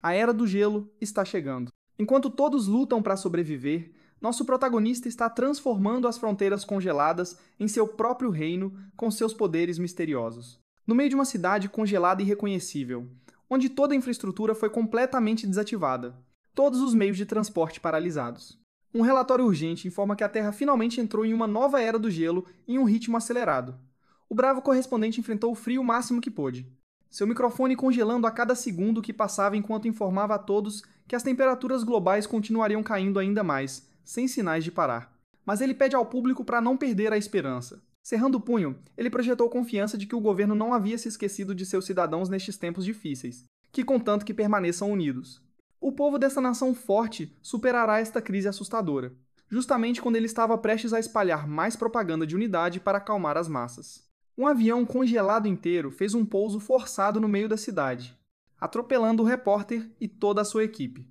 A Era do Gelo está chegando. Enquanto todos lutam para sobreviver, nosso protagonista está transformando as fronteiras congeladas em seu próprio reino com seus poderes misteriosos. No meio de uma cidade congelada e irreconhecível, onde toda a infraestrutura foi completamente desativada, todos os meios de transporte paralisados. Um relatório urgente informa que a Terra finalmente entrou em uma nova Era do Gelo em um ritmo acelerado. O bravo correspondente enfrentou o frio o máximo que pôde, seu microfone congelando a cada segundo que passava enquanto informava a todos que as temperaturas globais continuariam caindo ainda mais, sem sinais de parar. Mas ele pede ao público para não perder a esperança. Cerrando o punho, ele projetou confiança de que o governo não havia se esquecido de seus cidadãos nestes tempos difíceis, que contanto que permaneçam unidos. O povo dessa nação forte superará esta crise assustadora, justamente quando ele estava prestes a espalhar mais propaganda de unidade para acalmar as massas. Um avião congelado inteiro fez um pouso forçado no meio da cidade, atropelando o repórter e toda a sua equipe.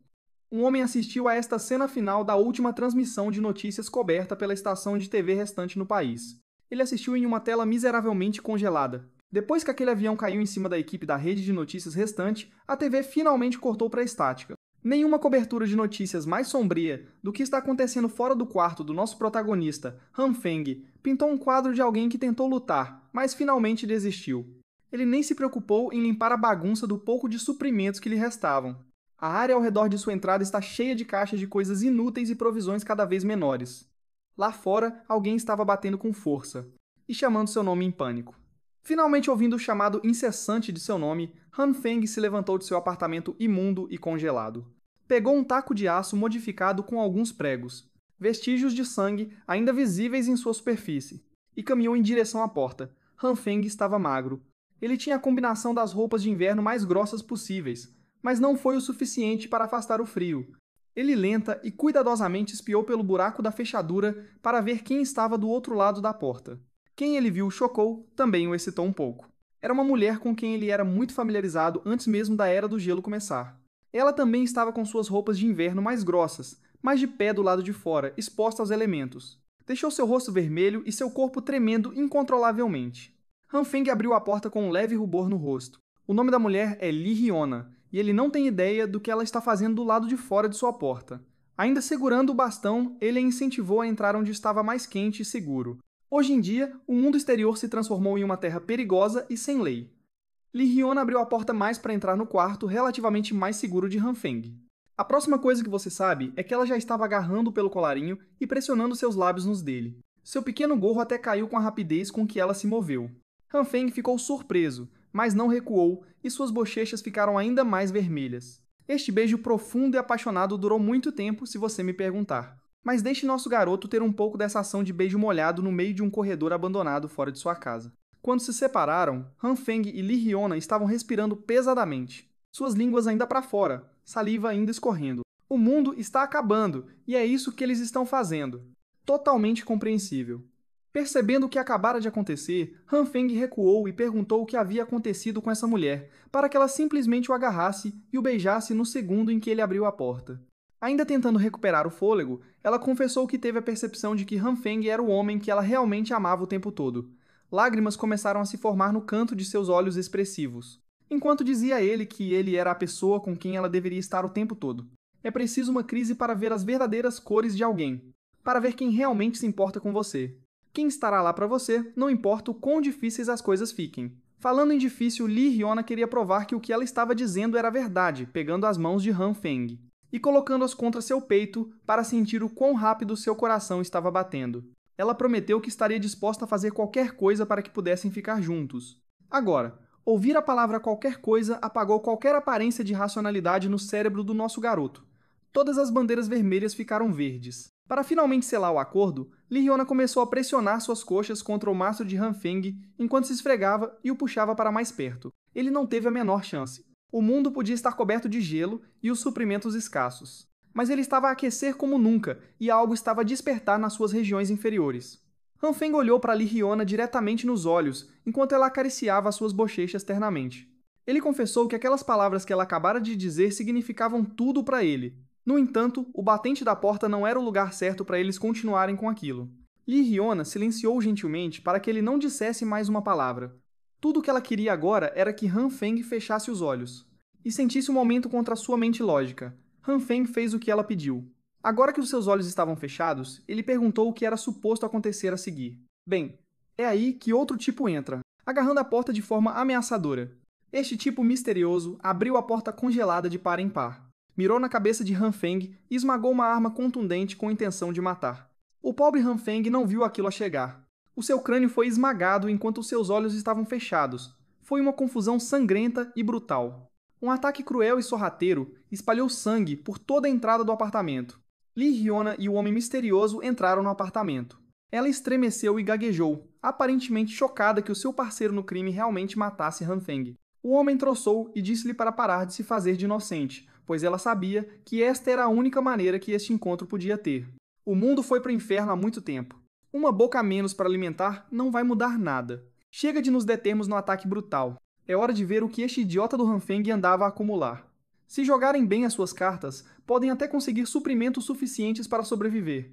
Um homem assistiu a esta cena final da última transmissão de notícias coberta pela estação de TV restante no país. Ele assistiu em uma tela miseravelmente congelada. Depois que aquele avião caiu em cima da equipe da rede de notícias restante, a TV finalmente cortou para a estática. Nenhuma cobertura de notícias mais sombria do que está acontecendo fora do quarto do nosso protagonista, Han Feng, pintou um quadro de alguém que tentou lutar, mas finalmente desistiu. Ele nem se preocupou em limpar a bagunça do pouco de suprimentos que lhe restavam. A área ao redor de sua entrada está cheia de caixas de coisas inúteis e provisões cada vez menores. Lá fora, alguém estava batendo com força e chamando seu nome em pânico. Finalmente ouvindo o chamado incessante de seu nome, Han Feng se levantou de seu apartamento imundo e congelado. Pegou um taco de aço modificado com alguns pregos, vestígios de sangue ainda visíveis em sua superfície, e caminhou em direção à porta. Han Feng estava magro. Ele tinha a combinação das roupas de inverno mais grossas possíveis, mas não foi o suficiente para afastar o frio. Ele lenta e cuidadosamente espiou pelo buraco da fechadura para ver quem estava do outro lado da porta. Quem ele viu chocou, também o excitou um pouco. Era uma mulher com quem ele era muito familiarizado antes mesmo da Era do Gelo começar. Ela também estava com suas roupas de inverno mais grossas, mas de pé do lado de fora, exposta aos elementos. Deixou seu rosto vermelho e seu corpo tremendo incontrolavelmente. Han Feng abriu a porta com um leve rubor no rosto. O nome da mulher é Lee Hyuna, e ele não tem ideia do que ela está fazendo do lado de fora de sua porta. Ainda segurando o bastão, ele a incentivou a entrar onde estava mais quente e seguro. Hoje em dia, o mundo exterior se transformou em uma terra perigosa e sem lei. Lee Hyuna abriu a porta mais para entrar no quarto relativamente mais seguro de Han Feng. A próxima coisa que você sabe é que ela já estava agarrando pelo colarinho e pressionando seus lábios nos dele. Seu pequeno gorro até caiu com a rapidez com que ela se moveu. Han Feng ficou surpreso, mas não recuou e suas bochechas ficaram ainda mais vermelhas. Este beijo profundo e apaixonado durou muito tempo, se você me perguntar. Mas deixe nosso garoto ter um pouco dessa ação de beijo molhado no meio de um corredor abandonado fora de sua casa. Quando se separaram, Han Feng e Lee Hyuna estavam respirando pesadamente, suas línguas ainda para fora, saliva ainda escorrendo. O mundo está acabando, e é isso que eles estão fazendo. Totalmente compreensível. Percebendo o que acabara de acontecer, Han Feng recuou e perguntou o que havia acontecido com essa mulher, para que ela simplesmente o agarrasse e o beijasse no segundo em que ele abriu a porta. Ainda tentando recuperar o fôlego, ela confessou que teve a percepção de que Han Feng era o homem que ela realmente amava o tempo todo. Lágrimas começaram a se formar no canto de seus olhos expressivos, enquanto dizia a ele que ele era a pessoa com quem ela deveria estar o tempo todo. É preciso uma crise para ver as verdadeiras cores de alguém, para ver quem realmente se importa com você. Quem estará lá para você, não importa o quão difíceis as coisas fiquem. Falando em difícil, Lee Hyuna queria provar que o que ela estava dizendo era verdade, pegando as mãos de Han Feng e colocando-as contra seu peito para sentir o quão rápido seu coração estava batendo. Ela prometeu que estaria disposta a fazer qualquer coisa para que pudessem ficar juntos. Agora, ouvir a palavra qualquer coisa apagou qualquer aparência de racionalidade no cérebro do nosso garoto. Todas as bandeiras vermelhas ficaram verdes. Para finalmente selar o acordo, Lee Hyuna começou a pressionar suas coxas contra o mastro de Han Feng enquanto se esfregava e o puxava para mais perto. Ele não teve a menor chance. O mundo podia estar coberto de gelo e os suprimentos escassos. Mas ele estava a aquecer como nunca, e algo estava a despertar nas suas regiões inferiores. Han Feng olhou para Lee Hyuna diretamente nos olhos, enquanto ela acariciava as suas bochechas ternamente. Ele confessou que aquelas palavras que ela acabara de dizer significavam tudo para ele. No entanto, o batente da porta não era o lugar certo para eles continuarem com aquilo. Lee Hyuna silenciou gentilmente para que ele não dissesse mais uma palavra. Tudo o que ela queria agora era que Han Feng fechasse os olhos. e sentisse um momento contra sua mente lógica. Han Feng fez o que ela pediu. Agora que os seus olhos estavam fechados, ele perguntou o que era suposto acontecer a seguir. Bem, é aí que outro tipo entra, agarrando a porta de forma ameaçadora. Este tipo misterioso abriu a porta congelada de par em par, mirou na cabeça de Han Feng e esmagou uma arma contundente com a intenção de matar. O pobre Han Feng não viu aquilo a chegar. O seu crânio foi esmagado enquanto seus olhos estavam fechados. Foi uma confusão sangrenta e brutal. Um ataque cruel e sorrateiro espalhou sangue por toda a entrada do apartamento. Li Hyuna e o homem misterioso entraram no apartamento. Ela estremeceu e gaguejou, aparentemente chocada que o seu parceiro no crime realmente matasse Han Feng. O homem troçou e disse-lhe para parar de se fazer de inocente, pois ela sabia que esta era a única maneira que este encontro podia ter. O mundo foi para o inferno há muito tempo. Uma boca a menos para alimentar não vai mudar nada. Chega de nos determos no ataque brutal. É hora de ver o que este idiota do Han Feng andava a acumular. Se jogarem bem as suas cartas, podem até conseguir suprimentos suficientes para sobreviver.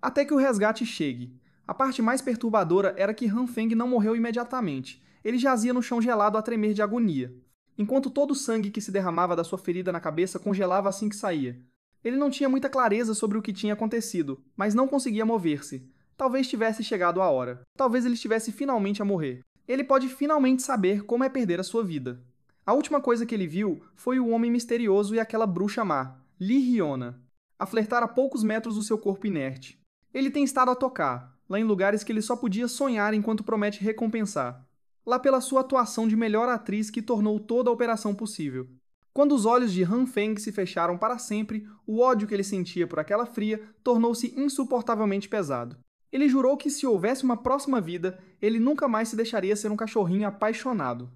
Até que o resgate chegue. A parte mais perturbadora era que Han Feng não morreu imediatamente. Ele jazia no chão gelado a tremer de agonia, enquanto todo o sangue que se derramava da sua ferida na cabeça congelava assim que saía. Ele não tinha muita clareza sobre o que tinha acontecido, mas não conseguia mover-se. Talvez tivesse chegado a hora. Talvez ele estivesse finalmente a morrer. Ele pode finalmente saber como é perder a sua vida. A última coisa que ele viu foi o homem misterioso e aquela bruxa má, Li Hyuna, a flertar a poucos metros do seu corpo inerte. Ele tem estado a tocar, lá em lugares que ele só podia sonhar enquanto promete recompensar. Lá pela sua atuação de melhor atriz que tornou toda a operação possível. Quando os olhos de Han Feng se fecharam para sempre, o ódio que ele sentia por aquela fria tornou-se insuportavelmente pesado. Ele jurou que se houvesse uma próxima vida, ele nunca mais se deixaria ser um cachorrinho apaixonado.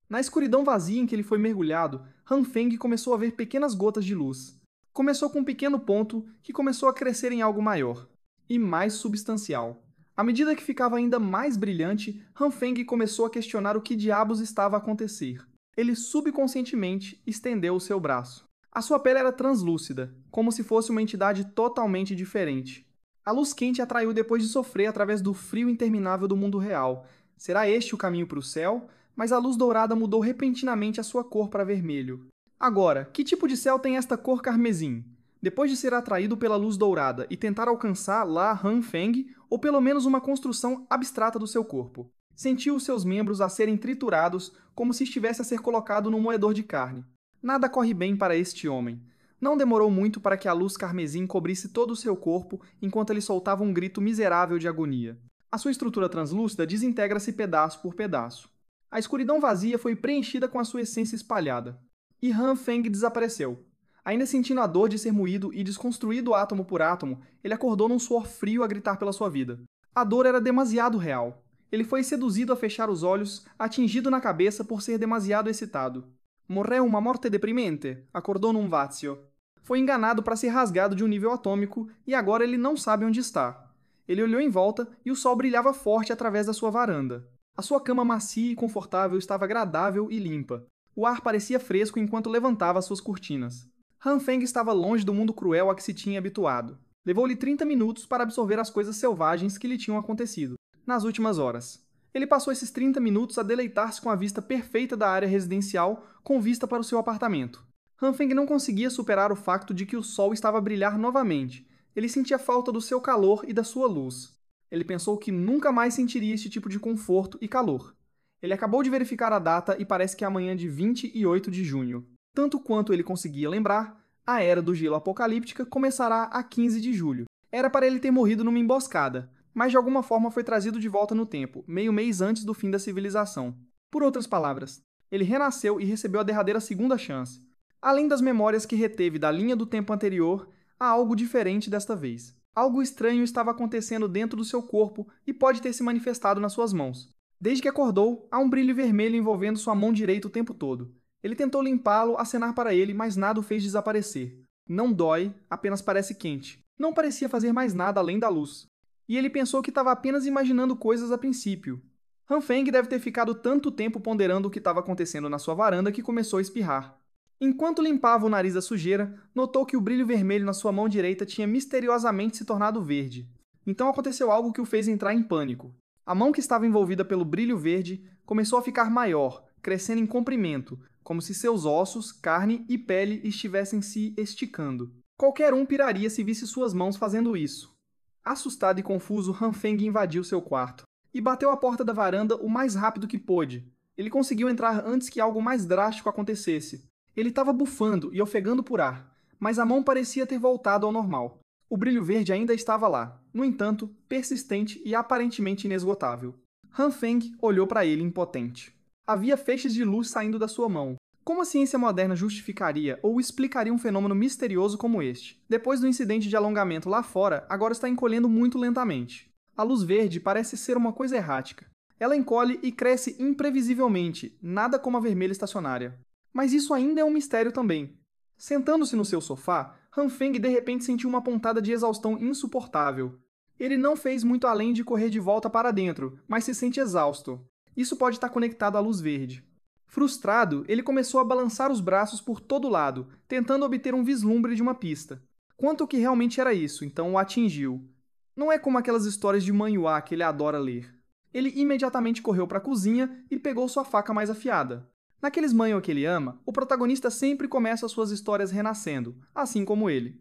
Na escuridão vazia em que ele foi mergulhado, Han Feng começou a ver pequenas gotas de luz. Começou com um pequeno ponto que começou a crescer em algo maior e mais substancial. À medida que ficava ainda mais brilhante, Han Feng começou a questionar o que diabos estava a acontecer. Ele subconscientemente estendeu o seu braço. A sua pele era translúcida, como se fosse uma entidade totalmente diferente. A luz quente atraiu depois de sofrer através do frio interminável do mundo real. Será este o caminho para o céu? Mas a luz dourada mudou repentinamente a sua cor para vermelho. Agora, que tipo de céu tem esta cor carmesim? Depois de ser atraído pela luz dourada e tentar alcançar lá Han Feng, ou pelo menos uma construção abstrata do seu corpo. Sentiu os seus membros a serem triturados como se estivesse a ser colocado num moedor de carne. Nada corre bem para este homem. Não demorou muito para que a luz carmesim cobrisse todo o seu corpo enquanto ele soltava um grito miserável de agonia. A sua estrutura translúcida desintegra-se pedaço por pedaço. A escuridão vazia foi preenchida com a sua essência espalhada. E Han Feng desapareceu. Ainda sentindo a dor de ser moído e desconstruído átomo por átomo, ele acordou num suor frio a gritar pela sua vida. A dor era demasiado real. Ele foi seduzido a fechar os olhos, atingido na cabeça por ser demasiado excitado. Morreu uma morte deprimente, acordou num vazio. Foi enganado para ser rasgado de um nível atômico e agora ele não sabe onde está. Ele olhou em volta e o sol brilhava forte através da sua varanda. A sua cama macia e confortável estava agradável e limpa. O ar parecia fresco enquanto levantava suas cortinas. Han Feng estava longe do mundo cruel a que se tinha habituado. Levou-lhe 30 minutos para absorver as coisas selvagens que lhe tinham acontecido nas últimas horas. Ele passou esses 30 minutos a deleitar-se com a vista perfeita da área residencial com vista para o seu apartamento. Han Feng não conseguia superar o facto de que o sol estava a brilhar novamente. Ele sentia falta do seu calor e da sua luz. Ele pensou que nunca mais sentiria este tipo de conforto e calor. Ele acabou de verificar a data e parece que é amanhã de 28 de junho. Tanto quanto ele conseguia lembrar, a Era do Gelo Apocalíptica começará a 15 de julho. Era para ele ter morrido numa emboscada, mas de alguma forma foi trazido de volta no tempo, meio mês antes do fim da civilização. Por outras palavras, ele renasceu e recebeu a derradeira segunda chance. Além das memórias que reteve da linha do tempo anterior, há algo diferente desta vez. Algo estranho estava acontecendo dentro do seu corpo e pode ter se manifestado nas suas mãos. Desde que acordou, há um brilho vermelho envolvendo sua mão direita o tempo todo. Ele tentou limpá-lo, acenar para ele, mas nada o fez desaparecer. Não dói, apenas parece quente. Não parecia fazer mais nada além da luz. E ele pensou que estava apenas imaginando coisas a princípio. Han Feng deve ter ficado tanto tempo ponderando o que estava acontecendo na sua varanda que começou a espirrar. Enquanto limpava o nariz da sujeira, notou que o brilho vermelho na sua mão direita tinha misteriosamente se tornado verde. Então aconteceu algo que o fez entrar em pânico. A mão que estava envolvida pelo brilho verde começou a ficar maior, crescendo em comprimento, como se seus ossos, carne e pele estivessem se esticando. Qualquer um piraria se visse suas mãos fazendo isso. Assustado e confuso, Han Feng invadiu seu quarto e bateu a porta da varanda o mais rápido que pôde. Ele conseguiu entrar antes que algo mais drástico acontecesse. Ele estava bufando e ofegando por ar, mas a mão parecia ter voltado ao normal. O brilho verde ainda estava lá, no entanto, persistente e aparentemente inesgotável. Han Feng olhou para ele impotente. Havia feixes de luz saindo da sua mão. Como a ciência moderna justificaria ou explicaria um fenômeno misterioso como este? Depois do incidente de alongamento lá fora, agora está encolhendo muito lentamente. A luz verde parece ser uma coisa errática. Ela encolhe e cresce imprevisivelmente, nada como a vermelha estacionária. Mas isso ainda é um mistério também. Sentando-se no seu sofá, Han Feng de repente sentiu uma pontada de exaustão insuportável. Ele não fez muito além de correr de volta para dentro, mas se sente exausto. Isso pode estar conectado à luz verde. Frustrado, ele começou a balançar os braços por todo lado, tentando obter um vislumbre de uma pista. Quanto que realmente era isso, então o atingiu. Não é como aquelas histórias de manhua que ele adora ler. Ele imediatamente correu para a cozinha e pegou sua faca mais afiada. Naqueles manhwa que ele ama, o protagonista sempre começa suas histórias renascendo, assim como ele.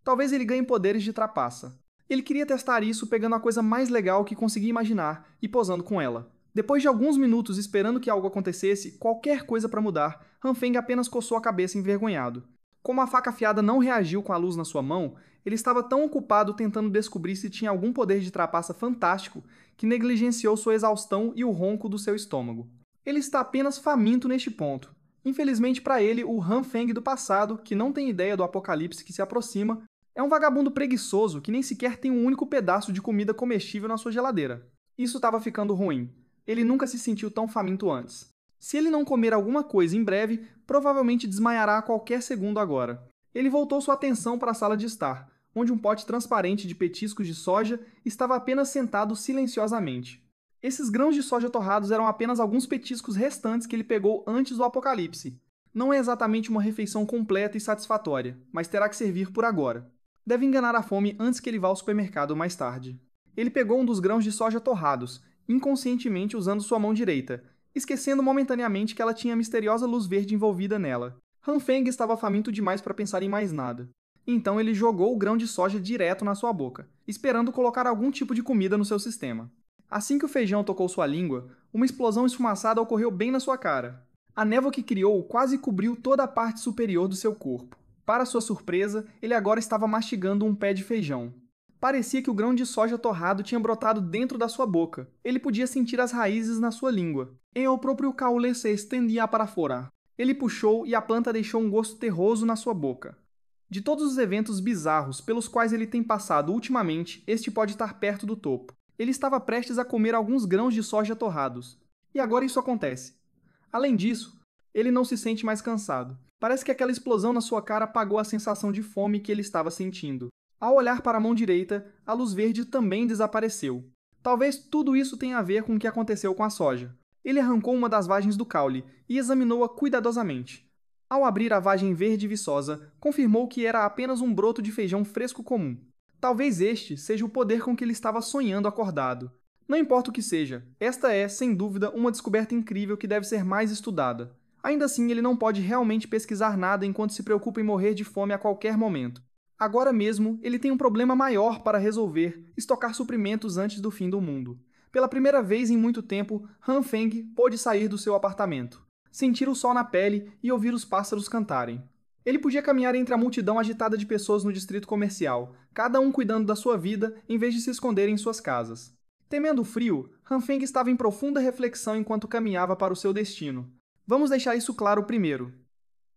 Talvez ele ganhe poderes de trapaça. Ele queria testar isso pegando a coisa mais legal que conseguia imaginar e posando com ela. Depois de alguns minutos esperando que algo acontecesse, qualquer coisa para mudar, Han Feng apenas coçou a cabeça envergonhado. Como a faca afiada não reagiu com a luz na sua mão, ele estava tão ocupado tentando descobrir se tinha algum poder de trapaça fantástico que negligenciou sua exaustão e o ronco do seu estômago. Ele está apenas faminto neste ponto. Infelizmente para ele, o Han Feng do passado, que não tem ideia do apocalipse que se aproxima, é um vagabundo preguiçoso que nem sequer tem um único pedaço de comida comestível na sua geladeira. Isso estava ficando ruim. Ele nunca se sentiu tão faminto antes. Se ele não comer alguma coisa em breve, provavelmente desmaiará a qualquer segundo agora. Ele voltou sua atenção para a sala de estar, onde um pote transparente de petiscos de soja estava apenas sentado silenciosamente. Esses grãos de soja torrados eram apenas alguns petiscos restantes que ele pegou antes do apocalipse. Não é exatamente uma refeição completa e satisfatória, mas terá que servir por agora. Deve enganar a fome antes que ele vá ao supermercado mais tarde. Ele pegou um dos grãos de soja torrados, inconscientemente usando sua mão direita, esquecendo momentaneamente que ela tinha a misteriosa luz verde envolvida nela. Han Feng estava faminto demais para pensar em mais nada. Então ele jogou o grão de soja direto na sua boca, esperando colocar algum tipo de comida no seu sistema. Assim que o feijão tocou sua língua, uma explosão esfumaçada ocorreu bem na sua cara. A névoa que criou quase cobriu toda a parte superior do seu corpo. Para sua surpresa, ele agora estava mastigando um pé de feijão. Parecia que o grão de soja torrado tinha brotado dentro da sua boca. Ele podia sentir as raízes na sua língua. E o próprio caule se estendia para fora. Ele puxou e a planta deixou um gosto terroso na sua boca. De todos os eventos bizarros pelos quais ele tem passado ultimamente, este pode estar perto do topo. Ele estava prestes a comer alguns grãos de soja torrados. E agora isso acontece. Além disso, ele não se sente mais cansado. Parece que aquela explosão na sua cara apagou a sensação de fome que ele estava sentindo. Ao olhar para a mão direita, a luz verde também desapareceu. Talvez tudo isso tenha a ver com o que aconteceu com a soja. Ele arrancou uma das vagens do caule e examinou-a cuidadosamente. Ao abrir a vagem verde viçosa, confirmou que era apenas um broto de feijão fresco comum. Talvez este seja o poder com que ele estava sonhando acordado. Não importa o que seja, esta é, sem dúvida, uma descoberta incrível que deve ser mais estudada. Ainda assim, ele não pode realmente pesquisar nada enquanto se preocupa em morrer de fome a qualquer momento. Agora mesmo, ele tem um problema maior para resolver: estocar suprimentos antes do fim do mundo. Pela primeira vez em muito tempo, Han Feng pôde sair do seu apartamento, sentir o sol na pele e ouvir os pássaros cantarem. Ele podia caminhar entre a multidão agitada de pessoas no distrito comercial, cada um cuidando da sua vida em vez de se esconder em suas casas. Temendo o frio, Han Feng estava em profunda reflexão enquanto caminhava para o seu destino. Vamos deixar isso claro primeiro.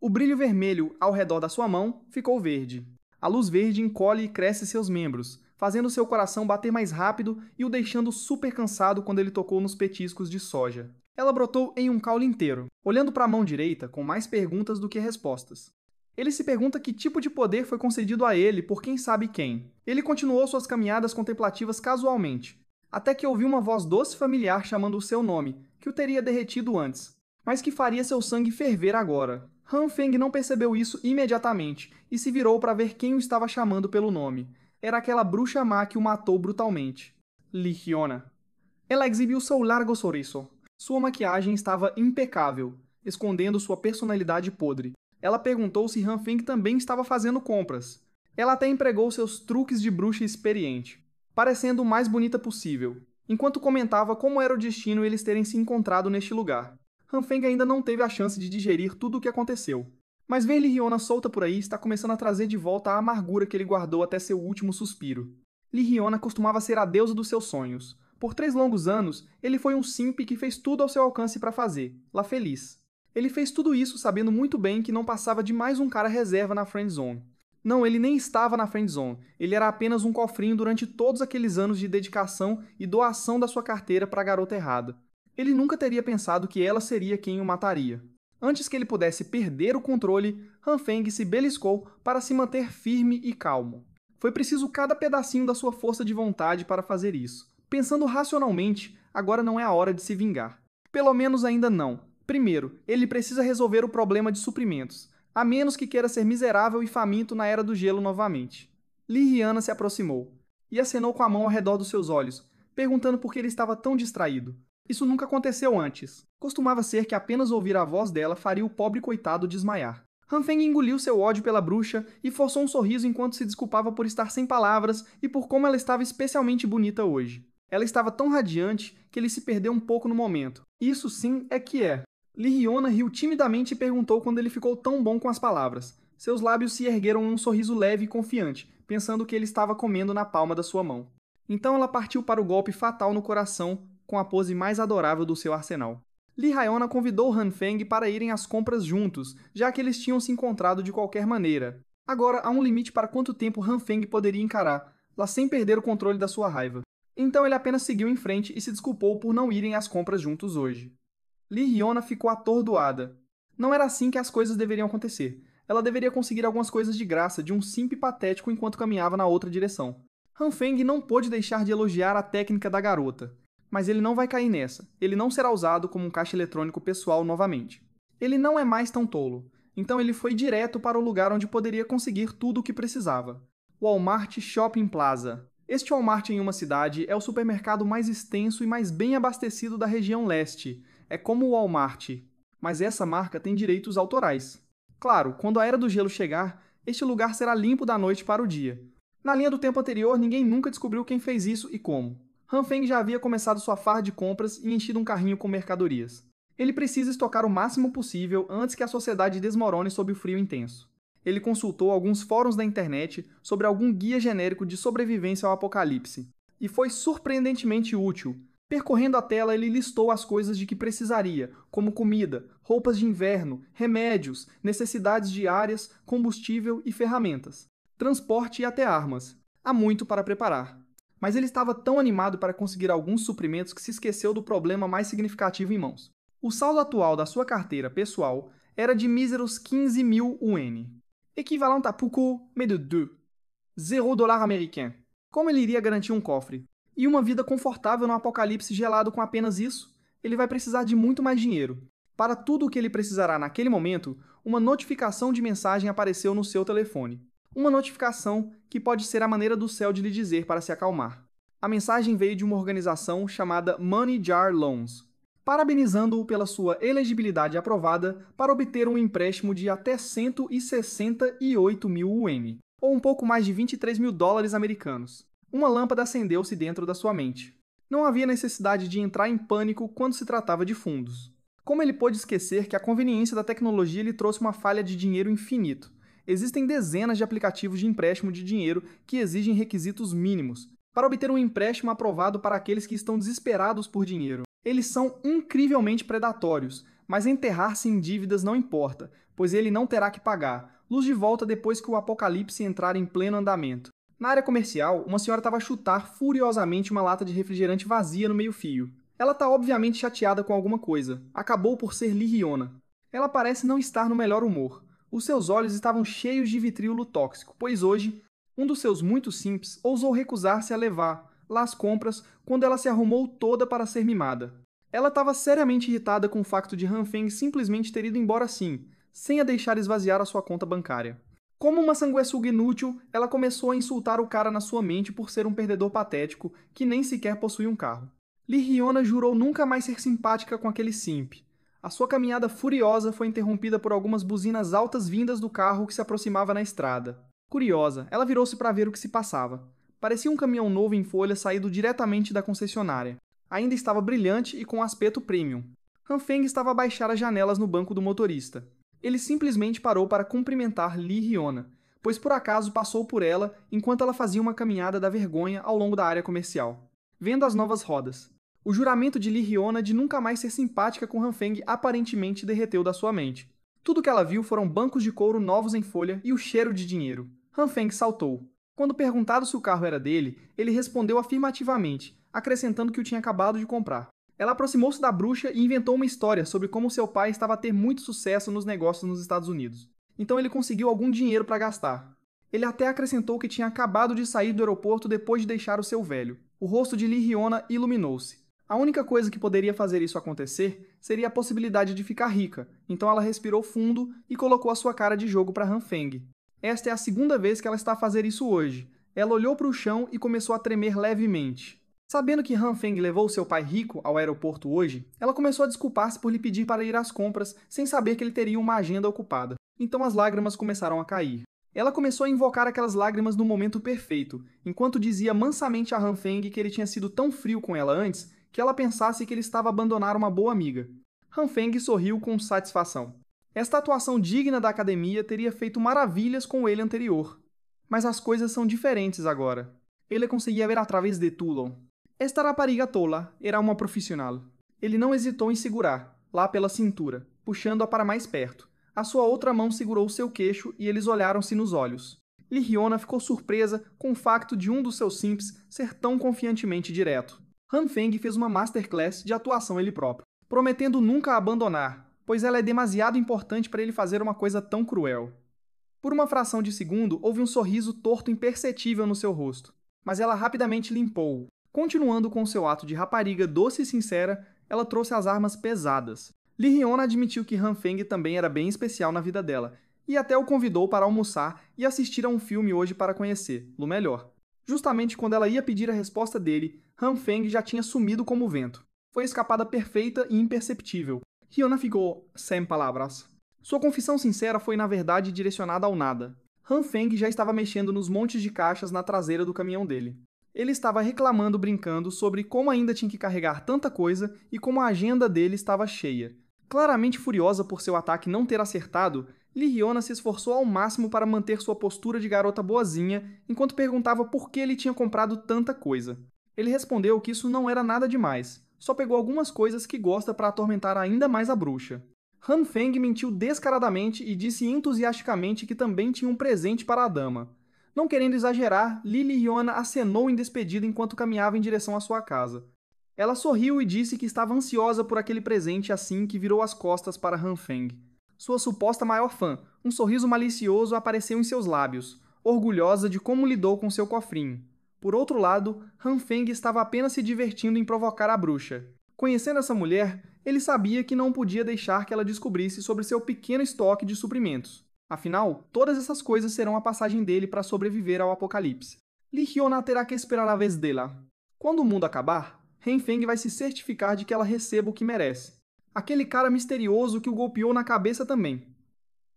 O brilho vermelho ao redor da sua mão ficou verde. A luz verde encolhe e cresce seus membros, fazendo seu coração bater mais rápido e o deixando super cansado quando ele tocou nos petiscos de soja. Ela brotou em um caule inteiro, olhando para a mão direita com mais perguntas do que respostas. Ele se pergunta que tipo de poder foi concedido a ele por quem sabe quem. Ele continuou suas caminhadas contemplativas casualmente, até que ouviu uma voz doce e familiar chamando o seu nome, que o teria derretido antes, mas que faria seu sangue ferver agora. Han Feng não percebeu isso imediatamente e se virou para ver quem o estava chamando pelo nome. Era aquela bruxa má que o matou brutalmente. Ligiona. Ela exibiu seu largo sorriso. Sua maquiagem estava impecável. escondendo sua personalidade podre. Ela perguntou se Han Feng também estava fazendo compras. Ela até empregou seus truques de bruxa experiente, parecendo o mais bonita possível, enquanto comentava como era o destino eles terem se encontrado neste lugar. Han Feng ainda não teve a chance de digerir tudo o que aconteceu. Mas ver Li Hyuna solta por aí está começando a trazer de volta a amargura que ele guardou até seu último suspiro. Li Hyuna costumava ser a deusa dos seus sonhos. Por 3 longos anos, ele foi um simp que fez tudo ao seu alcance para fazer, lá feliz. Ele fez tudo isso sabendo muito bem que não passava de mais um cara reserva na friendzone. Não, ele nem estava na friendzone, ele era apenas um cofrinho durante todos aqueles anos de dedicação e doação da sua carteira para a garota errada. Ele nunca teria pensado que ela seria quem o mataria. Antes que ele pudesse perder o controle, Han Feng se beliscou para se manter firme e calmo. Foi preciso cada pedacinho da sua força de vontade para fazer isso. Pensando racionalmente, agora não é a hora de se vingar. Pelo menos ainda não. Primeiro, ele precisa resolver o problema de suprimentos, a menos que queira ser miserável e faminto na Era do Gelo novamente. Li Hyuna se aproximou e acenou com a mão ao redor dos seus olhos, perguntando por que ele estava tão distraído. Isso nunca aconteceu antes. Costumava ser que apenas ouvir a voz dela faria o pobre coitado desmaiar. Han Feng engoliu seu ódio pela bruxa e forçou um sorriso enquanto se desculpava por estar sem palavras e por como ela estava especialmente bonita hoje. Ela estava tão radiante que ele se perdeu um pouco no momento. Isso sim é que é. Li Hyuna riu timidamente e perguntou quando ele ficou tão bom com as palavras. Seus lábios se ergueram em um sorriso leve e confiante, pensando que ele estava comendo na palma da sua mão. Então ela partiu para o golpe fatal no coração, com a pose mais adorável do seu arsenal. Li Hyuna convidou Han Feng para irem às compras juntos, já que eles tinham se encontrado de qualquer maneira. Agora há um limite para quanto tempo Han Feng poderia encarar, lá sem perder o controle da sua raiva. Então ele apenas seguiu em frente e se desculpou por não irem às compras juntos hoje. Li Hyuna ficou atordoada. Não era assim que as coisas deveriam acontecer. Ela deveria conseguir algumas coisas de graça de um simp patético enquanto caminhava na outra direção. Han Feng não pôde deixar de elogiar a técnica da garota. Mas ele não vai cair nessa. Ele não será usado como um caixa eletrônico pessoal novamente. Ele não é mais tão tolo. Então ele foi direto para o lugar onde poderia conseguir tudo o que precisava. Walmart Shopping Plaza. Este Walmart em uma cidade é o supermercado mais extenso e mais bem abastecido da região leste. É como o Walmart. Mas essa marca tem direitos autorais. Claro, quando a Era do Gelo chegar, este lugar será limpo da noite para o dia. Na linha do tempo anterior, ninguém nunca descobriu quem fez isso e como. Han Feng já havia começado sua farra de compras e enchido um carrinho com mercadorias. Ele precisa estocar o máximo possível antes que a sociedade desmorone sob o frio intenso. Ele consultou alguns fóruns da internet sobre algum guia genérico de sobrevivência ao apocalipse. E foi surpreendentemente útil. Percorrendo a tela, ele listou as coisas de que precisaria, como comida, roupas de inverno, remédios, necessidades diárias, combustível e ferramentas. Transporte e até armas. Há muito para preparar. Mas ele estava tão animado para conseguir alguns suprimentos que se esqueceu do problema mais significativo em mãos. O saldo atual da sua carteira pessoal era de míseros 15.000 UN, equivalente a pouco mais de 2, $0 américain. Como ele iria garantir um cofre? E uma vida confortável no apocalipse gelado com apenas isso? Ele vai precisar de muito mais dinheiro. Para tudo o que ele precisará naquele momento, uma notificação de mensagem apareceu no seu telefone. Uma notificação que pode ser a maneira do céu de lhe dizer para se acalmar. A mensagem veio de uma organização chamada Money Jar Loans, parabenizando-o pela sua elegibilidade aprovada para obter um empréstimo de até 168.000 UN, ou um pouco mais de $23.000 americanos. Uma lâmpada acendeu-se dentro da sua mente. Não havia necessidade de entrar em pânico quando se tratava de fundos. Como ele pôde esquecer que a conveniência da tecnologia lhe trouxe uma falha de dinheiro infinito? Existem dezenas de aplicativos de empréstimo de dinheiro que exigem requisitos mínimos para obter um empréstimo aprovado para aqueles que estão desesperados por dinheiro. Eles são incrivelmente predatórios, mas enterrar-se em dívidas não importa, pois ele não terá que pagar. Luz de volta depois que o apocalipse entrar em pleno andamento. Na área comercial, uma senhora estava a chutar furiosamente uma lata de refrigerante vazia no meio-fio. Ela está obviamente chateada com alguma coisa. Acabou por ser Li Hyuna. Ela parece não estar no melhor humor. Os seus olhos estavam cheios de vitriolo tóxico, pois hoje, um dos seus muitos simps ousou recusar-se a levar lá as compras quando ela se arrumou toda para ser mimada. Ela estava seriamente irritada com o facto de Han Feng simplesmente ter ido embora assim, sem a deixar esvaziar a sua conta bancária. Como uma sanguessuga inútil, ela começou a insultar o cara na sua mente por ser um perdedor patético que nem sequer possui um carro. Li Hyuna jurou nunca mais ser simpática com aquele simp. A sua caminhada furiosa foi interrompida por algumas buzinas altas vindas do carro que se aproximava na estrada. Curiosa, ela virou-se para ver o que se passava. Parecia um caminhão novo em folha saído diretamente da concessionária. Ainda estava brilhante e com aspecto premium. Han Feng estava a baixar as janelas no banco do motorista. Ele simplesmente parou para cumprimentar Li Hyona, pois por acaso passou por ela enquanto ela fazia uma caminhada da vergonha ao longo da área comercial. Vendo as novas rodas. O juramento de Li Hyona de nunca mais ser simpática com Han Feng aparentemente derreteu da sua mente. Tudo que ela viu foram bancos de couro novos em folha e o cheiro de dinheiro. Han Feng saltou. Quando perguntado se o carro era dele, ele respondeu afirmativamente, acrescentando que o tinha acabado de comprar. Ela aproximou-se da bruxa e inventou uma história sobre como seu pai estava a ter muito sucesso nos negócios nos Estados Unidos. Então ele conseguiu algum dinheiro para gastar. Ele até acrescentou que tinha acabado de sair do aeroporto depois de deixar o seu velho. O rosto de Li Hyona iluminou-se. A única coisa que poderia fazer isso acontecer seria a possibilidade de ficar rica, então ela respirou fundo e colocou a sua cara de jogo para Han Feng. Esta é a segunda vez que ela está a fazer isso hoje. Ela olhou para o chão e começou a tremer levemente. Sabendo que Han Feng levou seu pai rico ao aeroporto hoje, ela começou a desculpar-se por lhe pedir para ir às compras, sem saber que ele teria uma agenda ocupada. Então as lágrimas começaram a cair. Ela começou a invocar aquelas lágrimas no momento perfeito, enquanto dizia mansamente a Han Feng que ele tinha sido tão frio com ela antes que ela pensasse que ele estava a abandonar uma boa amiga. Han Feng sorriu com satisfação. Esta atuação digna da academia teria feito maravilhas com ele anterior. Mas as coisas são diferentes agora. Ele conseguia ver através de tudo. Esta rapariga tola era uma profissional. Ele não hesitou em segurar, lá pela cintura, puxando-a para mais perto. A sua outra mão segurou seu queixo e eles olharam-se nos olhos. Li Hyona ficou surpresa com o facto de um dos seus simps ser tão confiantemente direto. Han Feng fez uma masterclass de atuação ele próprio, prometendo nunca a abandonar, pois ela é demasiado importante para ele fazer uma coisa tão cruel. Por uma fração de segundo, houve um sorriso torto imperceptível no seu rosto, mas ela rapidamente limpou-o. Continuando com seu ato de rapariga doce e sincera, ela trouxe as armas pesadas. Li Hyona admitiu que Han Feng também era bem especial na vida dela, e até o convidou para almoçar e assistir a um filme hoje para conhecê-lo melhor. Justamente quando ela ia pedir a resposta dele, Han Feng já tinha sumido como o vento. Foi a escapada perfeita e imperceptível. Hyona ficou sem palavras. Sua confissão sincera foi, na verdade, direcionada ao nada. Han Feng já estava mexendo nos montes de caixas na traseira do caminhão dele. Ele estava reclamando, brincando sobre como ainda tinha que carregar tanta coisa e como a agenda dele estava cheia. Claramente furiosa por seu ataque não ter acertado, Li Hyona se esforçou ao máximo para manter sua postura de garota boazinha enquanto perguntava por que ele tinha comprado tanta coisa. Ele respondeu que isso não era nada demais, só pegou algumas coisas que gosta para atormentar ainda mais a bruxa. Han Feng mentiu descaradamente e disse entusiasticamente que também tinha um presente para a dama. Não querendo exagerar, Li Hyona acenou em despedida enquanto caminhava em direção à sua casa. Ela sorriu e disse que estava ansiosa por aquele presente assim que virou as costas para Han Feng. Sua suposta maior fã, um sorriso malicioso apareceu em seus lábios, orgulhosa de como lidou com seu cofrinho. Por outro lado, Han Feng estava apenas se divertindo em provocar a bruxa. Conhecendo essa mulher, ele sabia que não podia deixar que ela descobrisse sobre seu pequeno estoque de suprimentos. Afinal, todas essas coisas serão a passagem dele para sobreviver ao apocalipse. Li Hyona terá que esperar a vez dela. Quando o mundo acabar, Han Feng vai se certificar de que ela receba o que merece. Aquele cara misterioso que o golpeou na cabeça também.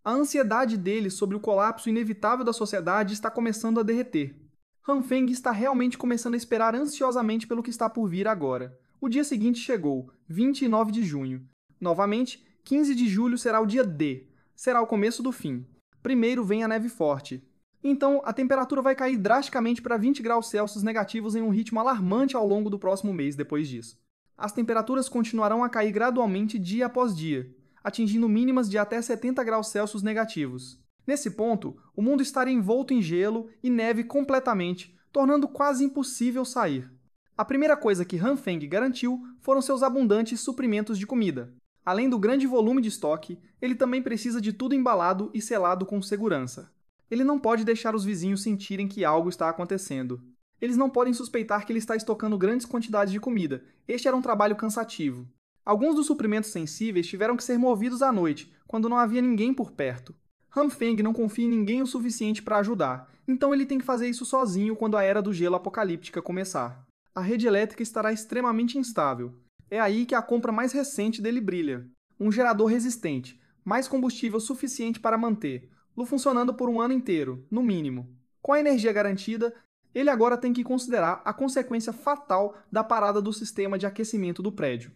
A ansiedade dele sobre o colapso inevitável da sociedade está começando a derreter. Han Feng está realmente começando a esperar ansiosamente pelo que está por vir agora. O dia seguinte chegou, 29 de junho. Novamente, 15 de julho será o dia D. Será o começo do fim. Primeiro vem a neve forte. Então, a temperatura vai cair drasticamente para 20 graus Celsius negativos em um ritmo alarmante ao longo do próximo mês depois disso. As temperaturas continuarão a cair gradualmente dia após dia, atingindo mínimas de até 70 graus Celsius negativos. Nesse ponto, o mundo estará envolto em gelo e neve completamente, tornando quase impossível sair. A primeira coisa que Han Feng garantiu foram seus abundantes suprimentos de comida. Além do grande volume de estoque, ele também precisa de tudo embalado e selado com segurança. Ele não pode deixar os vizinhos sentirem que algo está acontecendo. Eles não podem suspeitar que ele está estocando grandes quantidades de comida. Este era um trabalho cansativo. Alguns dos suprimentos sensíveis tiveram que ser movidos à noite, quando não havia ninguém por perto. Han Feng não confia em ninguém o suficiente para ajudar, então ele tem que fazer isso sozinho quando a Era do Gelo apocalíptica começar. A rede elétrica estará extremamente instável. É aí que a compra mais recente dele brilha. um gerador resistente, mais combustível suficiente para manter-lo funcionando por um ano inteiro, no mínimo. Com a energia garantida, ele agora tem que considerar a consequência fatal da parada do sistema de aquecimento do prédio.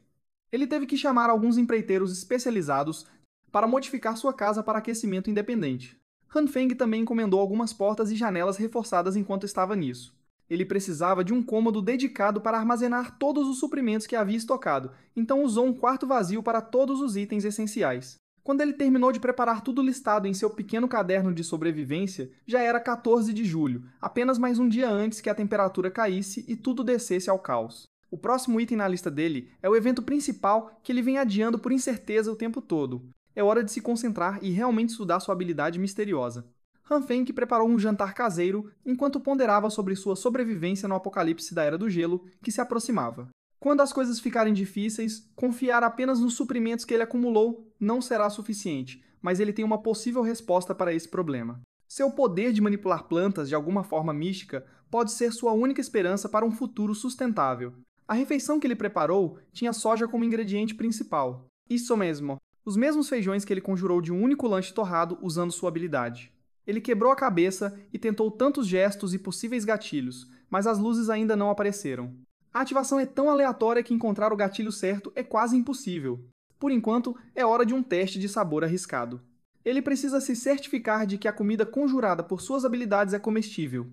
Ele teve que chamar alguns empreiteiros especializados para modificar sua casa para aquecimento independente. Han Feng também encomendou algumas portas e janelas reforçadas enquanto estava nisso. Ele precisava de um cômodo dedicado para armazenar todos os suprimentos que havia estocado, então usou um quarto vazio para todos os itens essenciais. Quando ele terminou de preparar tudo listado em seu pequeno caderno de sobrevivência, já era 14 de julho, apenas mais um dia antes que a temperatura caísse e tudo descesse ao caos. O próximo item na lista dele é o evento principal que ele vem adiando por incerteza o tempo todo. É hora de se concentrar e realmente estudar sua habilidade misteriosa. Han Feng preparou um jantar caseiro enquanto ponderava sobre sua sobrevivência no apocalipse da Era do Gelo que se aproximava. Quando as coisas ficarem difíceis, confiar apenas nos suprimentos que ele acumulou não será suficiente, mas ele tem uma possível resposta para esse problema. Seu poder de manipular plantas de alguma forma mística pode ser sua única esperança para um futuro sustentável. A refeição que ele preparou tinha soja como ingrediente principal. Isso mesmo, os mesmos feijões que ele conjurou de um único lanche torrado usando sua habilidade. Ele quebrou a cabeça e tentou tantos gestos e possíveis gatilhos, mas as luzes ainda não apareceram. A ativação é tão aleatória que encontrar o gatilho certo é quase impossível. Por enquanto, é hora de um teste de sabor arriscado. Ele precisa se certificar de que a comida conjurada por suas habilidades é comestível.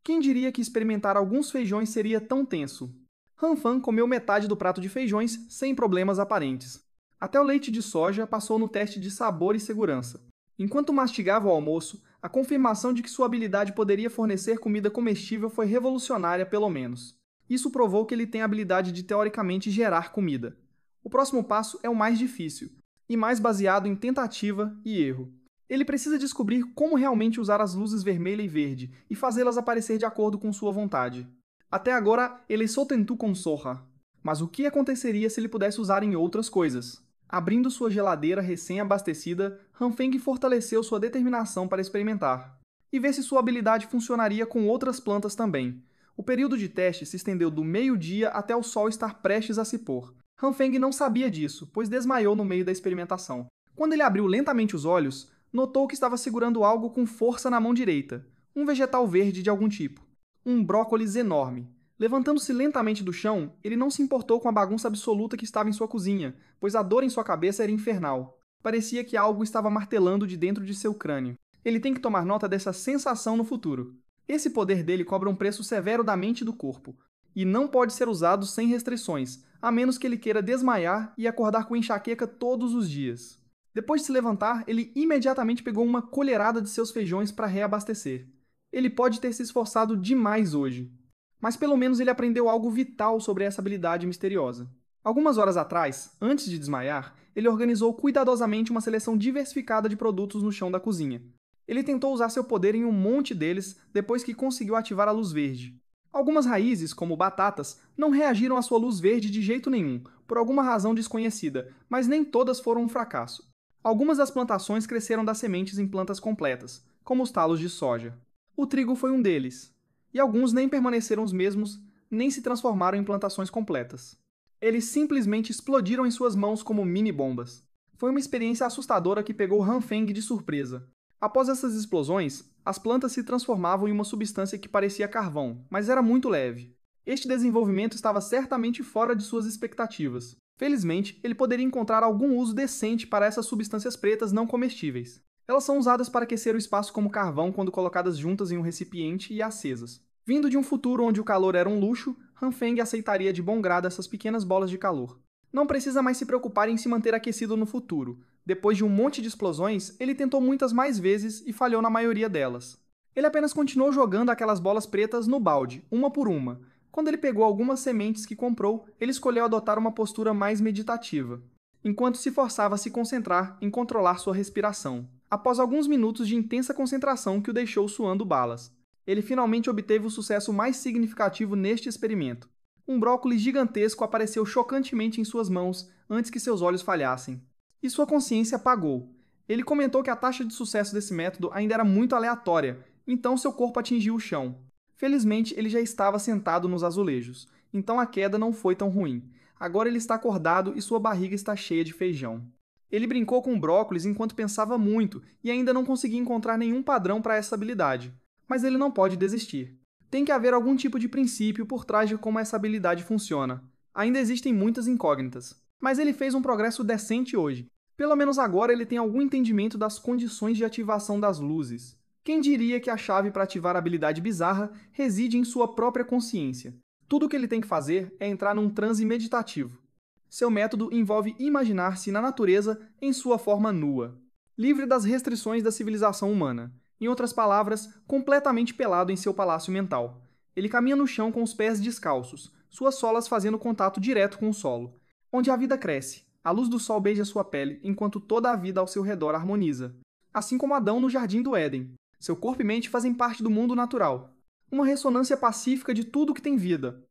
Quem diria que experimentar alguns feijões seria tão tenso? Han Fan comeu metade do prato de feijões sem problemas aparentes. Até o leite de soja passou no teste de sabor e segurança. Enquanto mastigava o almoço, a confirmação de que sua habilidade poderia fornecer comida comestível foi revolucionária, pelo menos. Isso provou que ele tem a habilidade de teoricamente gerar comida. O próximo passo é o mais difícil, e mais baseado em tentativa e erro. Ele precisa descobrir como realmente usar as luzes vermelha e verde e fazê-las aparecer de acordo com sua vontade. Até agora, ele só tentou com Sora. Mas o que aconteceria se ele pudesse usar em outras coisas? Abrindo sua geladeira recém-abastecida, Han Feng fortaleceu sua determinação para experimentar. E ver se sua habilidade funcionaria com outras plantas também. O período de teste se estendeu do meio-dia até o sol estar prestes a se pôr. Han Feng não sabia disso, pois desmaiou no meio da experimentação. Quando ele abriu lentamente os olhos, notou que estava segurando algo com força na mão direita. Um vegetal verde de algum tipo. Um brócolis enorme. Levantando-se lentamente do chão, ele não se importou com a bagunça absoluta que estava em sua cozinha, pois a dor em sua cabeça era infernal. Parecia que algo estava martelando de dentro de seu crânio. Ele tem que tomar nota dessa sensação no futuro. Esse poder dele cobra um preço severo da mente e do corpo, e não pode ser usado sem restrições, a menos que ele queira desmaiar e acordar com enxaqueca todos os dias. Depois de se levantar, ele imediatamente pegou uma colherada de seus feijões para reabastecer. Ele pode ter se esforçado demais hoje. Mas pelo menos ele aprendeu algo vital sobre essa habilidade misteriosa. Algumas horas atrás, antes de desmaiar, ele organizou cuidadosamente uma seleção diversificada de produtos no chão da cozinha. Ele tentou usar seu poder em um monte deles depois que conseguiu ativar a luz verde. Algumas raízes, como batatas, não reagiram à sua luz verde de jeito nenhum, por alguma razão desconhecida, mas nem todas foram um fracasso. Algumas das plantações cresceram das sementes em plantas completas, como os talos de soja. O trigo foi um deles. E alguns nem permaneceram os mesmos, nem se transformaram em plantações completas. Eles simplesmente explodiram em suas mãos como mini-bombas. Foi uma experiência assustadora que pegou Han Feng de surpresa. Após essas explosões, as plantas se transformavam em uma substância que parecia carvão, mas era muito leve. Este desenvolvimento estava certamente fora de suas expectativas. Felizmente, ele poderia encontrar algum uso decente para essas substâncias pretas não comestíveis. Elas são usadas para aquecer o espaço como carvão quando colocadas juntas em um recipiente e acesas. Vindo de um futuro onde o calor era um luxo, Han Feng aceitaria de bom grado essas pequenas bolas de calor. Não precisa mais se preocupar em se manter aquecido no futuro. Depois de um monte de explosões, ele tentou muitas mais vezes e falhou na maioria delas. Ele apenas continuou jogando aquelas bolas pretas no balde, uma por uma. Quando ele pegou algumas sementes que comprou, ele escolheu adotar uma postura mais meditativa, enquanto se forçava a se concentrar em controlar sua respiração. Após alguns minutos de intensa concentração que o deixou suando balas, ele finalmente obteve o sucesso mais significativo neste experimento. Um brócolis gigantesco apareceu chocantemente em suas mãos antes que seus olhos falhassem. E sua consciência apagou. Ele comentou que a taxa de sucesso desse método ainda era muito aleatória, então seu corpo atingiu o chão. Felizmente, ele já estava sentado nos azulejos, então a queda não foi tão ruim. Agora ele está acordado e sua barriga está cheia de feijão. Ele brincou com brócolis enquanto pensava muito e ainda não conseguia encontrar nenhum padrão para essa habilidade. Mas ele não pode desistir. Tem que haver algum tipo de princípio por trás de como essa habilidade funciona. Ainda existem muitas incógnitas. Mas ele fez um progresso decente hoje. Pelo menos agora ele tem algum entendimento das condições de ativação das luzes. Quem diria que a chave para ativar a habilidade bizarra reside em sua própria consciência? Tudo o que ele tem que fazer é entrar num transe meditativo. Seu método envolve imaginar-se na natureza em sua forma nua, livre das restrições da civilização humana. Em outras palavras, completamente pelado em seu palácio mental. Ele caminha no chão com os pés descalços, suas solas fazendo contato direto com o solo, onde a vida cresce. A luz do sol beija sua pele, enquanto toda a vida ao seu redor harmoniza. Assim como Adão no Jardim do Éden. Seu corpo e mente fazem parte do mundo natural. Uma ressonância pacífica de tudo que tem vida.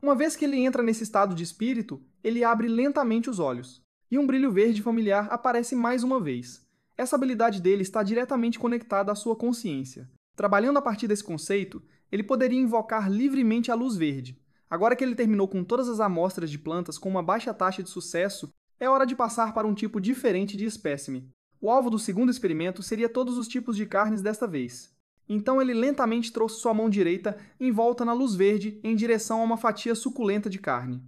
Uma vez que ele entra nesse estado de espírito, ele abre lentamente os olhos. E um brilho verde familiar aparece mais uma vez. Essa habilidade dele está diretamente conectada à sua consciência. Trabalhando a partir desse conceito, ele poderia invocar livremente a luz verde. Agora que ele terminou com todas as amostras de plantas com uma baixa taxa de sucesso, é hora de passar para um tipo diferente de espécime. O alvo do segundo experimento seria todos os tipos de carnes desta vez. Então ele lentamente trouxe sua mão direita envolta na luz verde em direção a uma fatia suculenta de carne.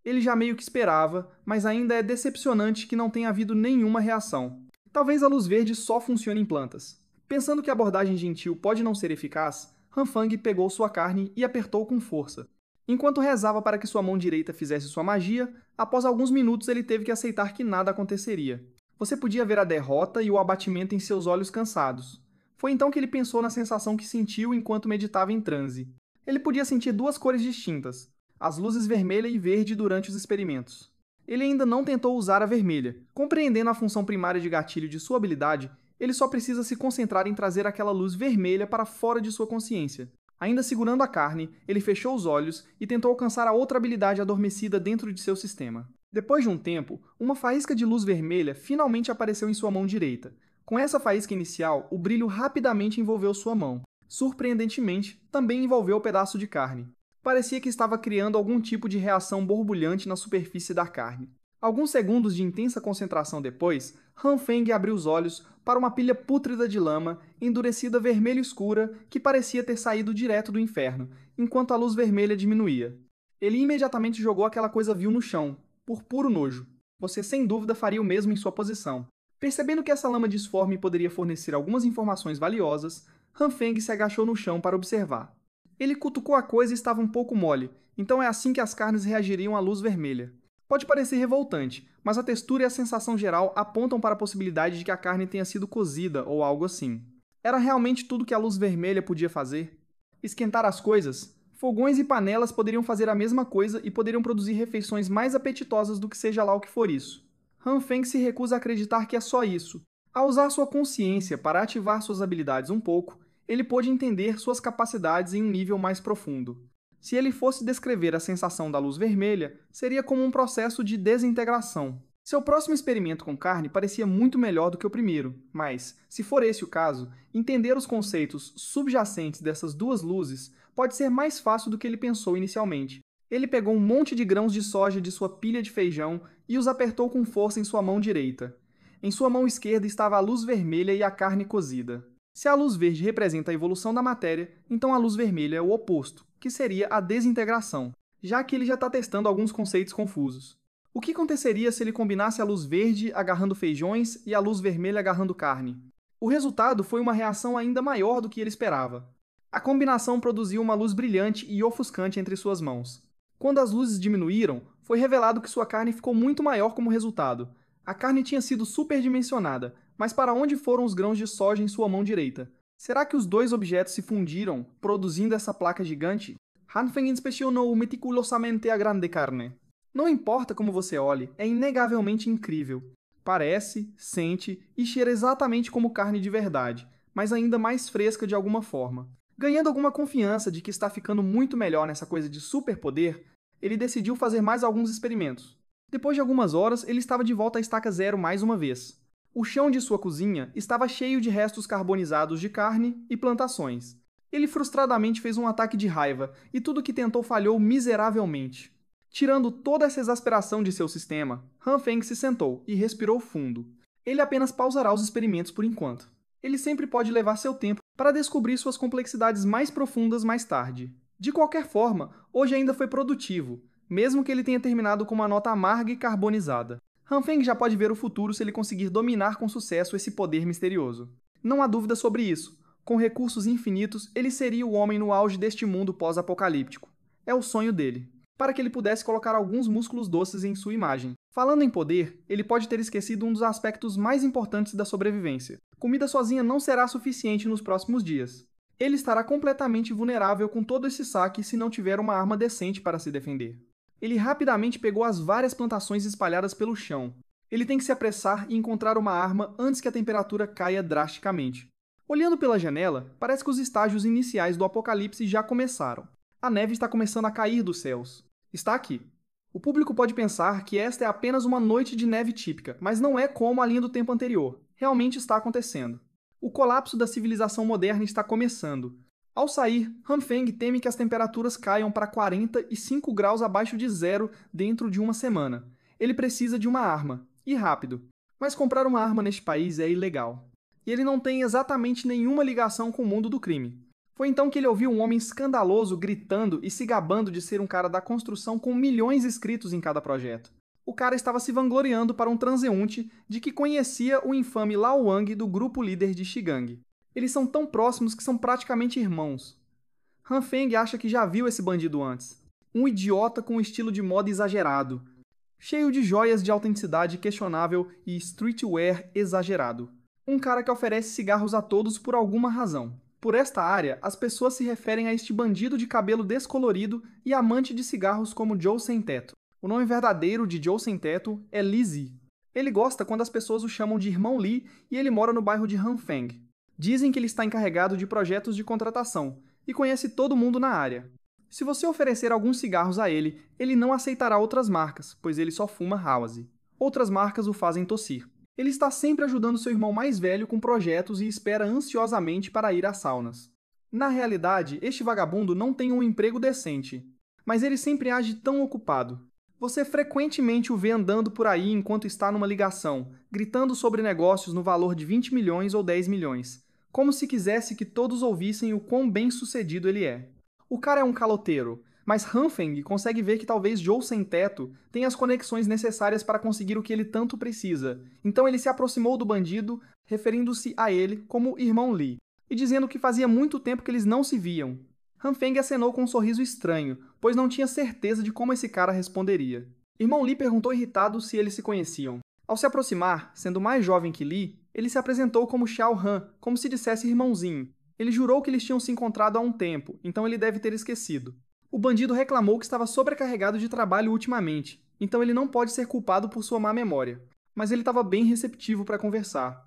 Ele já meio que esperava, mas ainda é decepcionante que não tenha havido nenhuma reação. Talvez a luz verde só funcione em plantas. Pensando que a abordagem gentil pode não ser eficaz, Hanfang pegou sua carne e apertou com força. Enquanto rezava para que sua mão direita fizesse sua magia, após alguns minutos ele teve que aceitar que nada aconteceria. Você podia ver a derrota e o abatimento em seus olhos cansados. Foi então que ele pensou na sensação que sentiu enquanto meditava em transe. Ele podia sentir duas cores distintas, as luzes vermelha e verde durante os experimentos. Ele ainda não tentou usar a vermelha. Compreendendo a função primária de gatilho de sua habilidade, ele só precisa se concentrar em trazer aquela luz vermelha para fora de sua consciência. Ainda segurando a carne, ele fechou os olhos e tentou alcançar a outra habilidade adormecida dentro de seu sistema. Depois de um tempo, uma faísca de luz vermelha finalmente apareceu em sua mão direita. Com essa faísca inicial, o brilho rapidamente envolveu sua mão. Surpreendentemente, também envolveu o pedaço de carne. Parecia que estava criando algum tipo de reação borbulhante na superfície da carne. Alguns segundos de intensa concentração depois, Hanfeng abriu os olhos para uma pilha pútrida de lama, endurecida vermelho escura, que parecia ter saído direto do inferno, enquanto a luz vermelha diminuía. Ele imediatamente jogou aquela coisa vil no chão, por puro nojo. Você sem dúvida faria o mesmo em sua posição. Percebendo que essa lama disforme poderia fornecer algumas informações valiosas, Hanfeng se agachou no chão para observar. Ele cutucou a coisa e estava um pouco mole, então é assim que as carnes reagiriam à luz vermelha. Pode parecer revoltante, mas a textura e a sensação geral apontam para a possibilidade de que a carne tenha sido cozida ou algo assim. Era realmente tudo que a luz vermelha podia fazer? Esquentar as coisas? Fogões e panelas poderiam fazer a mesma coisa e poderiam produzir refeições mais apetitosas do que seja lá o que for isso. Hanfeng se recusa a acreditar que é só isso. Ao usar sua consciência para ativar suas habilidades um pouco, ele pôde entender suas capacidades em um nível mais profundo. Se ele fosse descrever a sensação da luz vermelha, seria como um processo de desintegração. Seu próximo experimento com carne parecia muito melhor do que o primeiro, mas, se for esse o caso, entender os conceitos subjacentes dessas duas luzes pode ser mais fácil do que ele pensou inicialmente. Ele pegou um monte de grãos de soja de sua pilha de feijão e os apertou com força em sua mão direita. Em sua mão esquerda estava a luz vermelha e a carne cozida. Se a luz verde representa a evolução da matéria, então a luz vermelha é o oposto, que seria a desintegração, já que ele já está testando alguns conceitos confusos. O que aconteceria se ele combinasse a luz verde agarrando feijões e a luz vermelha agarrando carne? O resultado foi uma reação ainda maior do que ele esperava. A combinação produziu uma luz brilhante e ofuscante entre suas mãos. Quando as luzes diminuíram, foi revelado que sua carne ficou muito maior como resultado. A carne tinha sido superdimensionada, mas para onde foram os grãos de soja em sua mão direita? Será que os dois objetos se fundiram, produzindo essa placa gigante? Hanfeng inspecionou meticulosamente a grande carne. Não importa como você olhe, é inegavelmente incrível. Parece, sente e cheira exatamente como carne de verdade, mas ainda mais fresca de alguma forma. Ganhando alguma confiança de que está ficando muito melhor nessa coisa de superpoder, ele decidiu fazer mais alguns experimentos. Depois de algumas horas, ele estava de volta à estaca zero mais uma vez. O chão de sua cozinha estava cheio de restos carbonizados de carne e plantações. Ele frustradamente fez um ataque de raiva e tudo que tentou falhou miseravelmente. Tirando toda essa exasperação de seu sistema, Hanfeng se sentou e respirou fundo. Ele apenas pausará os experimentos por enquanto. Ele sempre pode levar seu tempo para descobrir suas complexidades mais profundas mais tarde. De qualquer forma, hoje ainda foi produtivo, mesmo que ele tenha terminado com uma nota amarga e carbonizada. Han Feng já pode ver o futuro se ele conseguir dominar com sucesso esse poder misterioso. Não há dúvida sobre isso. Com recursos infinitos, ele seria o homem no auge deste mundo pós-apocalíptico. É o sonho dele. Para que ele pudesse colocar alguns músculos doces em sua imagem. Falando em poder, ele pode ter esquecido um dos aspectos mais importantes da sobrevivência. Comida sozinha não será suficiente nos próximos dias. Ele estará completamente vulnerável com todo esse saque se não tiver uma arma decente para se defender. Ele rapidamente pegou as várias plantações espalhadas pelo chão. Ele tem que se apressar e encontrar uma arma antes que a temperatura caia drasticamente. Olhando pela janela, parece que os estágios iniciais do apocalipse já começaram. A neve está começando a cair dos céus. Está aqui. O público pode pensar que esta é apenas uma noite de neve típica, mas não é como a linha do tempo anterior. Realmente está acontecendo. O colapso da civilização moderna está começando. Ao sair, Han Feng teme que as temperaturas caiam para 45 graus abaixo de zero dentro de uma semana. Ele precisa de uma arma, e rápido. Mas comprar uma arma neste país é ilegal. E ele não tem exatamente nenhuma ligação com o mundo do crime. Foi então que ele ouviu um homem escandaloso gritando e se gabando de ser um cara da construção com milhões inscritos em cada projeto. O cara estava se vangloriando para um transeunte de que conhecia o infame Lao Wang do grupo líder de Shigang. Eles são tão próximos que são praticamente irmãos. Han Feng acha que já viu esse bandido antes. Um idiota com um estilo de moda exagerado, cheio de joias de autenticidade questionável e streetwear exagerado. Um cara que oferece cigarros a todos por alguma razão. Por esta área, as pessoas se referem a este bandido de cabelo descolorido e amante de cigarros como Joe Sem Teto. O nome verdadeiro de Joe Sem Teto é Li Zi. Ele gosta quando as pessoas o chamam de Irmão Li e ele mora no bairro de Han Feng. Dizem que ele está encarregado de projetos de contratação e conhece todo mundo na área. Se você oferecer alguns cigarros a ele, ele não aceitará outras marcas, pois ele só fuma House. Outras marcas o fazem tossir. Ele está sempre ajudando seu irmão mais velho com projetos e espera ansiosamente para ir às saunas. Na realidade, este vagabundo não tem um emprego decente, mas ele sempre age tão ocupado. Você frequentemente o vê andando por aí enquanto está numa ligação, gritando sobre negócios no valor de 20 milhões ou 10 milhões, como se quisesse que todos ouvissem o quão bem-sucedido ele é. O cara é um caloteiro, mas Han Feng consegue ver que talvez Joe Sem Teto tenha as conexões necessárias para conseguir o que ele tanto precisa. Então ele se aproximou do bandido, referindo-se a ele como Irmão Li, e dizendo que fazia muito tempo que eles não se viam. Han Feng acenou com um sorriso estranho, pois não tinha certeza de como esse cara responderia. Irmão Li perguntou irritado se eles se conheciam. Ao se aproximar, sendo mais jovem que Li, ele se apresentou como Xiao Han, como se dissesse irmãozinho. Ele jurou que eles tinham se encontrado há um tempo, então ele deve ter esquecido. O bandido reclamou que estava sobrecarregado de trabalho ultimamente, então ele não pode ser culpado por sua má memória. Mas ele estava bem receptivo para conversar.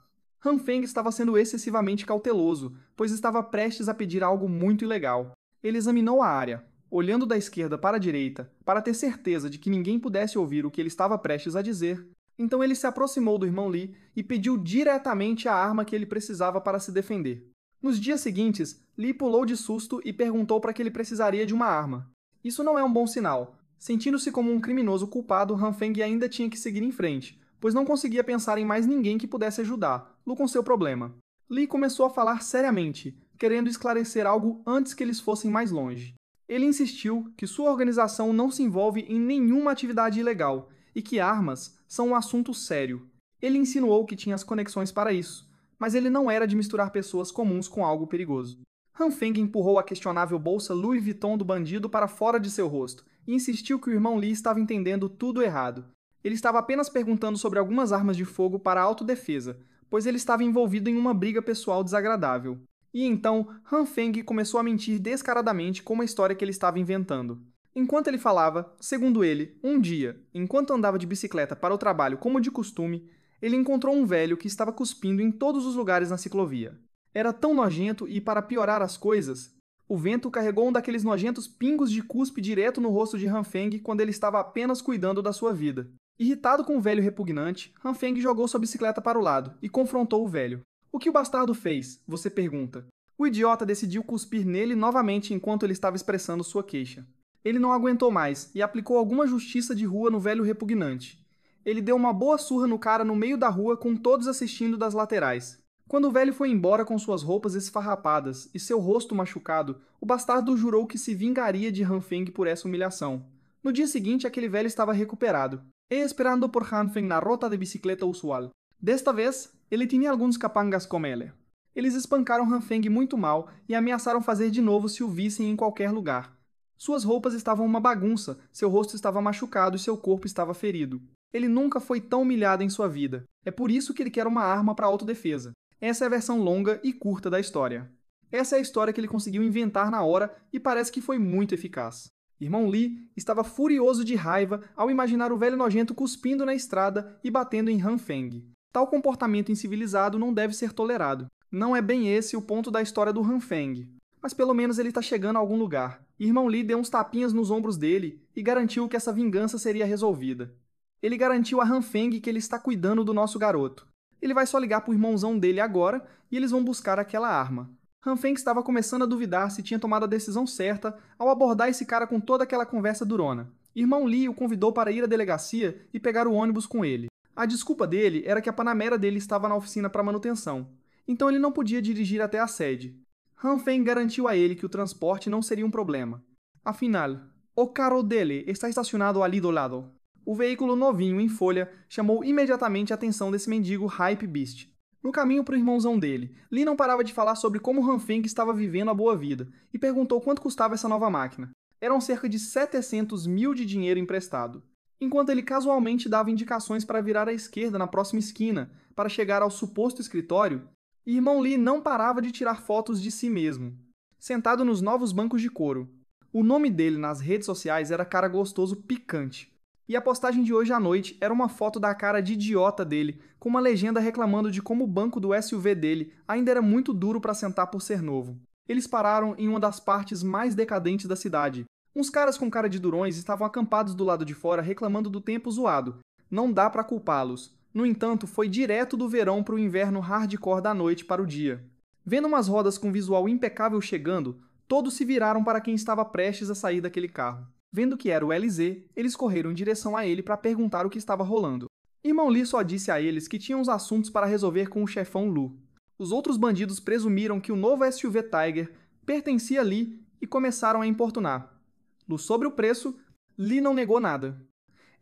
Han Feng estava sendo excessivamente cauteloso, pois estava prestes a pedir algo muito ilegal. Ele examinou a área, olhando da esquerda para a direita, para ter certeza de que ninguém pudesse ouvir o que ele estava prestes a dizer. Então ele se aproximou do irmão Li e pediu diretamente a arma que ele precisava para se defender. Nos dias seguintes, Li pulou de susto e perguntou para que ele precisaria de uma arma. Isso não é um bom sinal. Sentindo-se como um criminoso culpado, Han Feng ainda tinha que seguir em frente, pois não conseguia pensar em mais ninguém que pudesse ajudá-lo com seu problema. Li começou a falar seriamente, querendo esclarecer algo antes que eles fossem mais longe. Ele insistiu que sua organização não se envolve em nenhuma atividade ilegal e que armas são um assunto sério. Ele insinuou que tinha as conexões para isso, mas ele não era de misturar pessoas comuns com algo perigoso. Han Feng empurrou a questionável bolsa Louis Vuitton do bandido para fora de seu rosto e insistiu que o irmão Li estava entendendo tudo errado. Ele estava apenas perguntando sobre algumas armas de fogo para autodefesa, pois ele estava envolvido em uma briga pessoal desagradável. E então, Han Feng começou a mentir descaradamente com uma história que ele estava inventando. Enquanto ele falava, segundo ele, um dia, enquanto andava de bicicleta para o trabalho como de costume, ele encontrou um velho que estava cuspindo em todos os lugares na ciclovia. Era tão nojento e, para piorar as coisas, o vento carregou um daqueles nojentos pingos de cuspe direto no rosto de Han Feng quando ele estava apenas cuidando da sua vida. Irritado com o velho repugnante, Han Feng jogou sua bicicleta para o lado e confrontou o velho. O que o bastardo fez? Você pergunta. O idiota decidiu cuspir nele novamente enquanto ele estava expressando sua queixa. Ele não aguentou mais e aplicou alguma justiça de rua no velho repugnante. Ele deu uma boa surra no cara no meio da rua com todos assistindo das laterais. Quando o velho foi embora com suas roupas esfarrapadas e seu rosto machucado, o bastardo jurou que se vingaria de Han Feng por essa humilhação. No dia seguinte, aquele velho estava recuperado, e esperando por Han Feng na rota de bicicleta usual. Desta vez, ele tinha alguns capangas com ele. Eles espancaram Han Feng muito mal e ameaçaram fazer de novo se o vissem em qualquer lugar. Suas roupas estavam uma bagunça, seu rosto estava machucado e seu corpo estava ferido. Ele nunca foi tão humilhado em sua vida. É por isso que ele quer uma arma para autodefesa. Essa é a versão longa e curta da história. Essa é a história que ele conseguiu inventar na hora e parece que foi muito eficaz. Irmão Lee estava furioso de raiva ao imaginar o velho nojento cuspindo na estrada e batendo em Han Feng. Tal comportamento incivilizado não deve ser tolerado. Não é bem esse o ponto da história do Han Feng. Mas pelo menos ele está chegando a algum lugar. Irmão Lee deu uns tapinhas nos ombros dele e garantiu que essa vingança seria resolvida. Ele garantiu a Han Feng que ele está cuidando do nosso garoto. Ele vai só ligar pro irmãozão dele agora e eles vão buscar aquela arma. Han Feng estava começando a duvidar se tinha tomado a decisão certa ao abordar esse cara com toda aquela conversa durona. Irmão Lee o convidou para ir à delegacia e pegar o ônibus com ele. A desculpa dele era que a Panamera dele estava na oficina para manutenção, então ele não podia dirigir até a sede. Han Feng garantiu a ele que o transporte não seria um problema. Afinal, o carro dele está estacionado ali do lado. O veículo novinho em folha chamou imediatamente a atenção desse mendigo Hype Beast. No caminho para o irmãozão dele, Lee não parava de falar sobre como Han Feng estava vivendo a boa vida e perguntou quanto custava essa nova máquina. Eram cerca de 700 mil de dinheiro emprestado. Enquanto ele casualmente dava indicações para virar à esquerda na próxima esquina, para chegar ao suposto escritório, irmão Lee não parava de tirar fotos de si mesmo, sentado nos novos bancos de couro. O nome dele nas redes sociais era Cara Gostoso Picante. E a postagem de hoje à noite era uma foto da cara de idiota dele, com uma legenda reclamando de como o banco do SUV dele ainda era muito duro para sentar por ser novo. Eles pararam em uma das partes mais decadentes da cidade. Uns caras com cara de durões estavam acampados do lado de fora reclamando do tempo zoado. Não dá para culpá-los. No entanto, foi direto do verão para o inverno hardcore da noite para o dia. Vendo umas rodas com visual impecável chegando, todos se viraram para quem estava prestes a sair daquele carro. Vendo que era o LZ, eles correram em direção a ele para perguntar o que estava rolando. Irmão Lee só disse a eles que tinham uns assuntos para resolver com o chefão Lu. Os outros bandidos presumiram que o novo SUV Tiger pertencia a Lee e começaram a importunar. Lu sobre o preço, Lee não negou nada.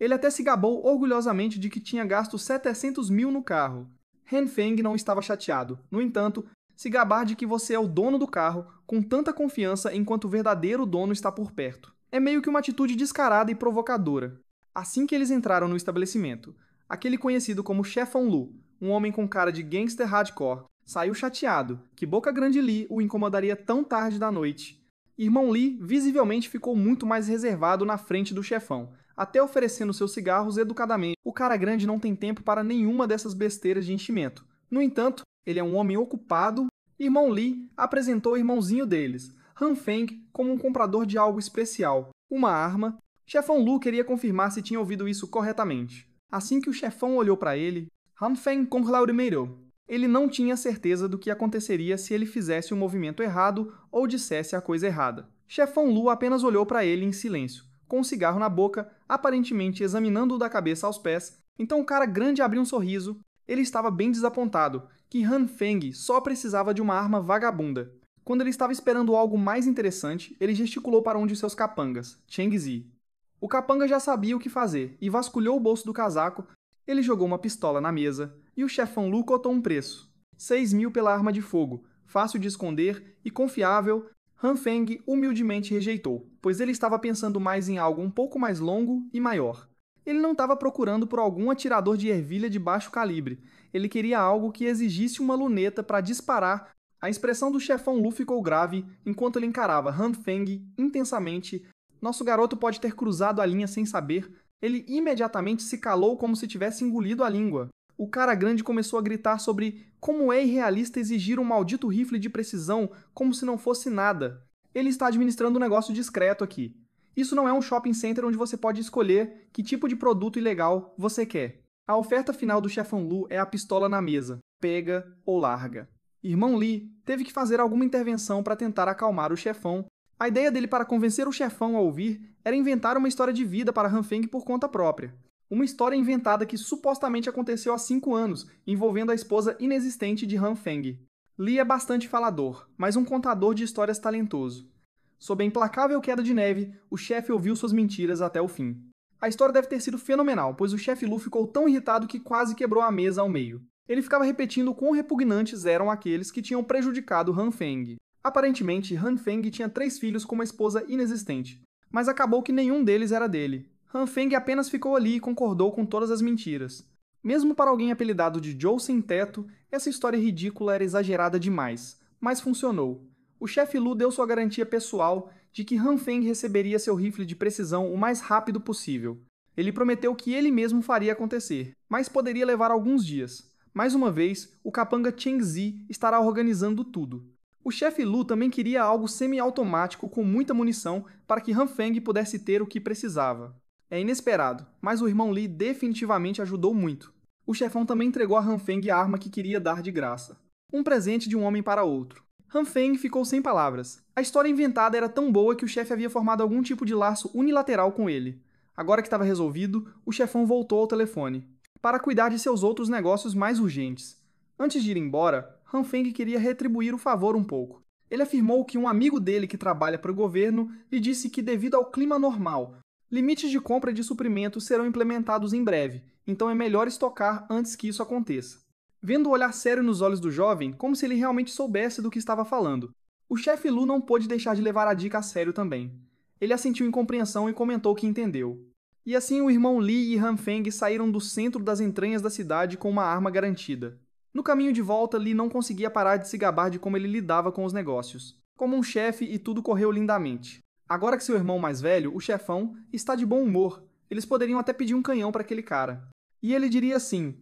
Ele até se gabou orgulhosamente de que tinha gasto 700 mil no carro. Han Feng não estava chateado. No entanto, se gabar de que você é o dono do carro com tanta confiança enquanto o verdadeiro dono está por perto. É meio que uma atitude descarada e provocadora. Assim que eles entraram no estabelecimento, aquele conhecido como Chefão Lu, um homem com cara de gangster hardcore, saiu chateado que Boca Grande Lee o incomodaria tão tarde da noite. Irmão Lee visivelmente ficou muito mais reservado na frente do chefão, até oferecendo seus cigarros educadamente. O cara grande não tem tempo para nenhuma dessas besteiras de enchimento. No entanto, ele é um homem ocupado. Irmão Lee apresentou o irmãozinho deles, Han Feng, como um comprador de algo especial, uma arma. Chefão Lu queria confirmar se tinha ouvido isso corretamente. Assim que o chefão olhou para ele, Han Feng conclaudimeiro. Ele não tinha certeza do que aconteceria se ele fizesse o movimento errado ou dissesse a coisa errada. Chefão Lu apenas olhou para ele em silêncio, com um cigarro na boca, aparentemente examinando-o da cabeça aos pés. Então o cara grande abriu um sorriso. Ele estava bem desapontado, que Han Feng só precisava de uma arma vagabunda. Quando ele estava esperando algo mais interessante, ele gesticulou para um de seus capangas, Cheng Zi. O capanga já sabia o que fazer e vasculhou o bolso do casaco. Ele jogou uma pistola na mesa e o chefão Lu cotou um preço. 6 mil pela arma de fogo, fácil de esconder e confiável. Han Feng humildemente rejeitou, pois ele estava pensando mais em algo um pouco mais longo e maior. Ele não estava procurando por algum atirador de ervilha de baixo calibre. Ele queria algo que exigisse uma luneta para disparar. A expressão do chefão Lu ficou grave enquanto ele encarava Han Feng intensamente. Nosso garoto pode ter cruzado a linha sem saber. Ele imediatamente se calou como se tivesse engolido a língua. O cara grande começou a gritar sobre como é irrealista exigir um maldito rifle de precisão como se não fosse nada. Ele está administrando um negócio discreto aqui. Isso não é um shopping center onde você pode escolher que tipo de produto ilegal você quer. A oferta final do chefão Lu é a pistola na mesa. Pega ou larga. Irmão Lee teve que fazer alguma intervenção para tentar acalmar o chefão. A ideia dele para convencer o chefão a ouvir era inventar uma história de vida para Han Feng por conta própria. Uma história inventada que supostamente aconteceu há 5 anos, envolvendo a esposa inexistente de Han Feng. Li é bastante falador, mas um contador de histórias talentoso. Sob a implacável queda de neve, o chefe ouviu suas mentiras até o fim. A história deve ter sido fenomenal, pois o chefe Lu ficou tão irritado que quase quebrou a mesa ao meio. Ele ficava repetindo o quão repugnantes eram aqueles que tinham prejudicado Han Feng. Aparentemente, Han Feng tinha 3 filhos com uma esposa inexistente, mas acabou que nenhum deles era dele. Han Feng apenas ficou ali e concordou com todas as mentiras. Mesmo para alguém apelidado de Joe Sem Teto, essa história ridícula era exagerada demais, mas funcionou. O chefe Lu deu sua garantia pessoal de que Han Feng receberia seu rifle de precisão o mais rápido possível. Ele prometeu que ele mesmo faria acontecer, mas poderia levar alguns dias. Mais uma vez, o capanga Cheng Zi estará organizando tudo. O chefe Lu também queria algo semi-automático com muita munição para que Han Feng pudesse ter o que precisava. É inesperado, mas o irmão Li definitivamente ajudou muito. O chefão também entregou a Han Feng a arma que queria dar de graça. Um presente de um homem para outro. Han Feng ficou sem palavras. A história inventada era tão boa que o chefe havia formado algum tipo de laço unilateral com ele. Agora que estava resolvido, o chefão voltou ao telefone, para cuidar de seus outros negócios mais urgentes. Antes de ir embora, Han Feng queria retribuir o favor um pouco. Ele afirmou que um amigo dele que trabalha para o governo lhe disse que, devido ao clima normal, limites de compra de suprimentos serão implementados em breve, então é melhor estocar antes que isso aconteça. Vendo o olhar sério nos olhos do jovem, como se ele realmente soubesse do que estava falando, o chefe Lu não pôde deixar de levar a dica a sério também. Ele assentiu em compreensão e comentou que entendeu. E assim o irmão Li e Han Feng saíram do centro das entranhas da cidade com uma arma garantida. No caminho de volta, Li não conseguia parar de se gabar de como ele lidava com os negócios. Como um chefe, e tudo correu lindamente. Agora que seu irmão mais velho, o chefão, está de bom humor, eles poderiam até pedir um canhão para aquele cara. E ele diria assim: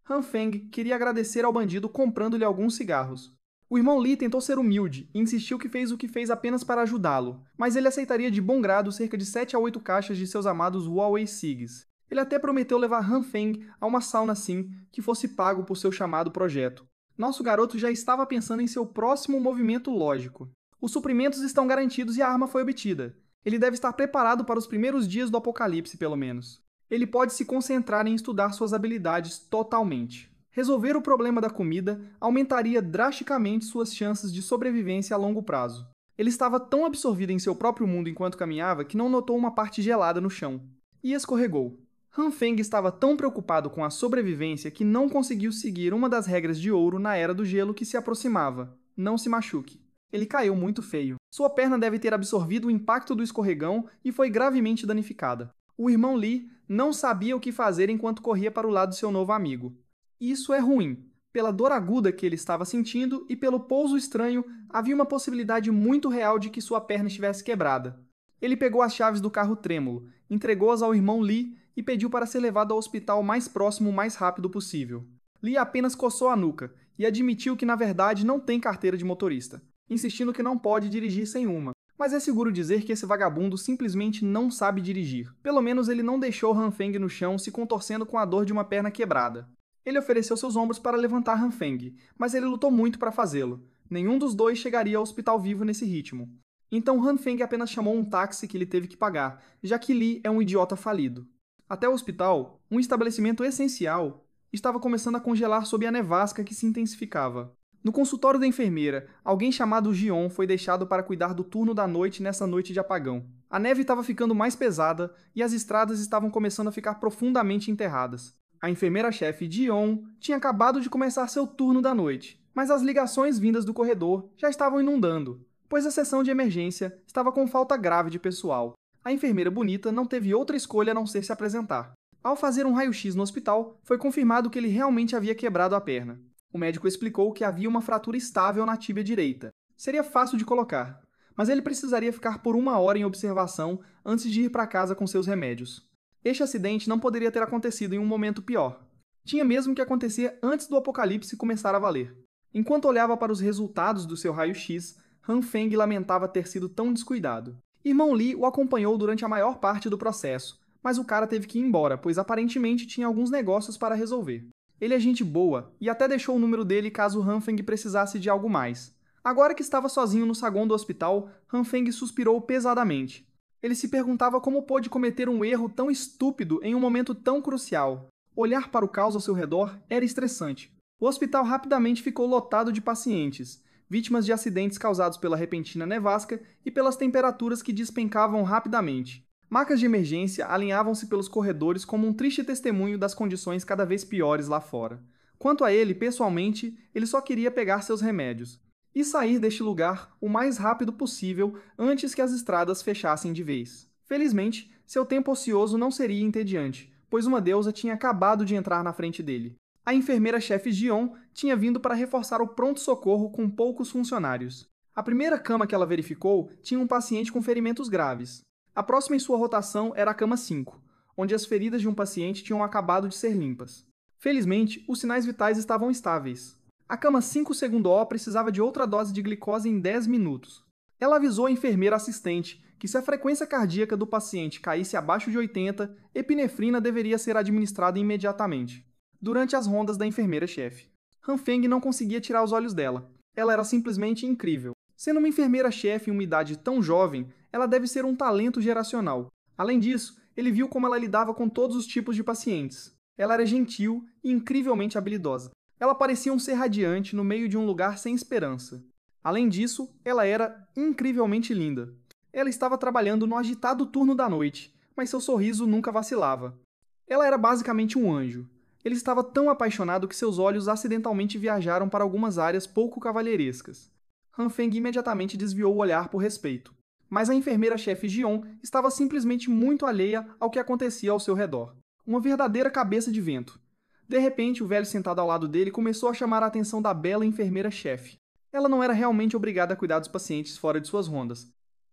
Han Feng queria agradecer ao bandido comprando-lhe alguns cigarros. O irmão Li tentou ser humilde e insistiu que fez o que fez apenas para ajudá-lo, mas ele aceitaria de bom grado cerca de 7 a 8 caixas de seus amados Huawei Cigs. Ele até prometeu levar Han Feng a uma sauna assim, que fosse pago por seu chamado projeto. Nosso garoto já estava pensando em seu próximo movimento lógico. Os suprimentos estão garantidos e a arma foi obtida. Ele deve estar preparado para os primeiros dias do apocalipse, pelo menos. Ele pode se concentrar em estudar suas habilidades totalmente. Resolver o problema da comida aumentaria drasticamente suas chances de sobrevivência a longo prazo. Ele estava tão absorvido em seu próprio mundo enquanto caminhava que não notou uma parte gelada no chão. E escorregou. Han Feng estava tão preocupado com a sobrevivência que não conseguiu seguir uma das regras de ouro na Era do Gelo que se aproximava: não se machuque. Ele caiu muito feio. Sua perna deve ter absorvido o impacto do escorregão e foi gravemente danificada. O irmão Li não sabia o que fazer enquanto corria para o lado de seu novo amigo. Isso é ruim. Pela dor aguda que ele estava sentindo e pelo pouso estranho, havia uma possibilidade muito real de que sua perna estivesse quebrada. Ele pegou as chaves do carro trêmulo, entregou-as ao irmão Li e pediu para ser levado ao hospital mais próximo o mais rápido possível. Li apenas coçou a nuca e admitiu que na verdade não tem carteira de motorista, insistindo que não pode dirigir sem uma. Mas é seguro dizer que esse vagabundo simplesmente não sabe dirigir. Pelo menos ele não deixou Han Feng no chão se contorcendo com a dor de uma perna quebrada. Ele ofereceu seus ombros para levantar Han Feng, mas ele lutou muito para fazê-lo. Nenhum dos dois chegaria ao hospital vivo nesse ritmo. Então Han Feng apenas chamou um táxi que ele teve que pagar, já que Li é um idiota falido. Até o hospital, um estabelecimento essencial, estava começando a congelar sob a nevasca que se intensificava. No consultório da enfermeira, alguém chamado Gion foi deixado para cuidar do turno da noite nessa noite de apagão. A neve estava ficando mais pesada e as estradas estavam começando a ficar profundamente enterradas. A enfermeira-chefe Gion tinha acabado de começar seu turno da noite, mas as ligações vindas do corredor já estavam inundando, pois a seção de emergência estava com falta grave de pessoal. A enfermeira bonita não teve outra escolha a não ser se apresentar. Ao fazer um raio-x no hospital, foi confirmado que ele realmente havia quebrado a perna. O médico explicou que havia uma fratura estável na tíbia direita. Seria fácil de colocar, mas ele precisaria ficar por 1 hora em observação antes de ir para casa com seus remédios. Este acidente não poderia ter acontecido em um momento pior. Tinha mesmo que acontecer antes do apocalipse começar a valer. Enquanto olhava para os resultados do seu raio-x, Han Feng lamentava ter sido tão descuidado. Irmão Li o acompanhou durante a maior parte do processo, mas o cara teve que ir embora, pois aparentemente tinha alguns negócios para resolver. Ele é gente boa, e até deixou o número dele caso Han Feng precisasse de algo mais. Agora que estava sozinho no saguão do hospital, Han Feng suspirou pesadamente. Ele se perguntava como pôde cometer um erro tão estúpido em um momento tão crucial. Olhar para o caos ao seu redor era estressante. O hospital rapidamente ficou lotado de pacientes, vítimas de acidentes causados pela repentina nevasca e pelas temperaturas que despencavam rapidamente. Macas de emergência alinhavam-se pelos corredores como um triste testemunho das condições cada vez piores lá fora. Quanto a ele, pessoalmente, ele só queria pegar seus remédios e sair deste lugar o mais rápido possível antes que as estradas fechassem de vez. Felizmente, seu tempo ocioso não seria entediante, pois uma deusa tinha acabado de entrar na frente dele. A enfermeira-chefe Gion tinha vindo para reforçar o pronto-socorro com poucos funcionários. A primeira cama que ela verificou tinha um paciente com ferimentos graves. A próxima em sua rotação era a cama 5, onde as feridas de um paciente tinham acabado de ser limpas. Felizmente, os sinais vitais estavam estáveis. A cama 5 segundo O precisava de outra dose de glicose em 10 minutos. Ela avisou a enfermeira assistente que se a frequência cardíaca do paciente caísse abaixo de 80, epinefrina deveria ser administrada imediatamente. Durante as rondas da enfermeira-chefe, Han Feng não conseguia tirar os olhos dela. Ela era simplesmente incrível. Sendo uma enfermeira-chefe em uma idade tão jovem, ela deve ser um talento geracional. Além disso, ele viu como ela lidava com todos os tipos de pacientes. Ela era gentil e incrivelmente habilidosa. Ela parecia um ser radiante no meio de um lugar sem esperança. Além disso, ela era incrivelmente linda. Ela estava trabalhando no agitado turno da noite, mas seu sorriso nunca vacilava. Ela era basicamente um anjo. Ele estava tão apaixonado que seus olhos acidentalmente viajaram para algumas áreas pouco cavalheirescas. Han Feng imediatamente desviou o olhar por respeito. Mas a enfermeira-chefe Gion estava simplesmente muito alheia ao que acontecia ao seu redor. Uma verdadeira cabeça de vento. De repente, o velho sentado ao lado dele começou a chamar a atenção da bela enfermeira-chefe. Ela não era realmente obrigada a cuidar dos pacientes fora de suas rondas,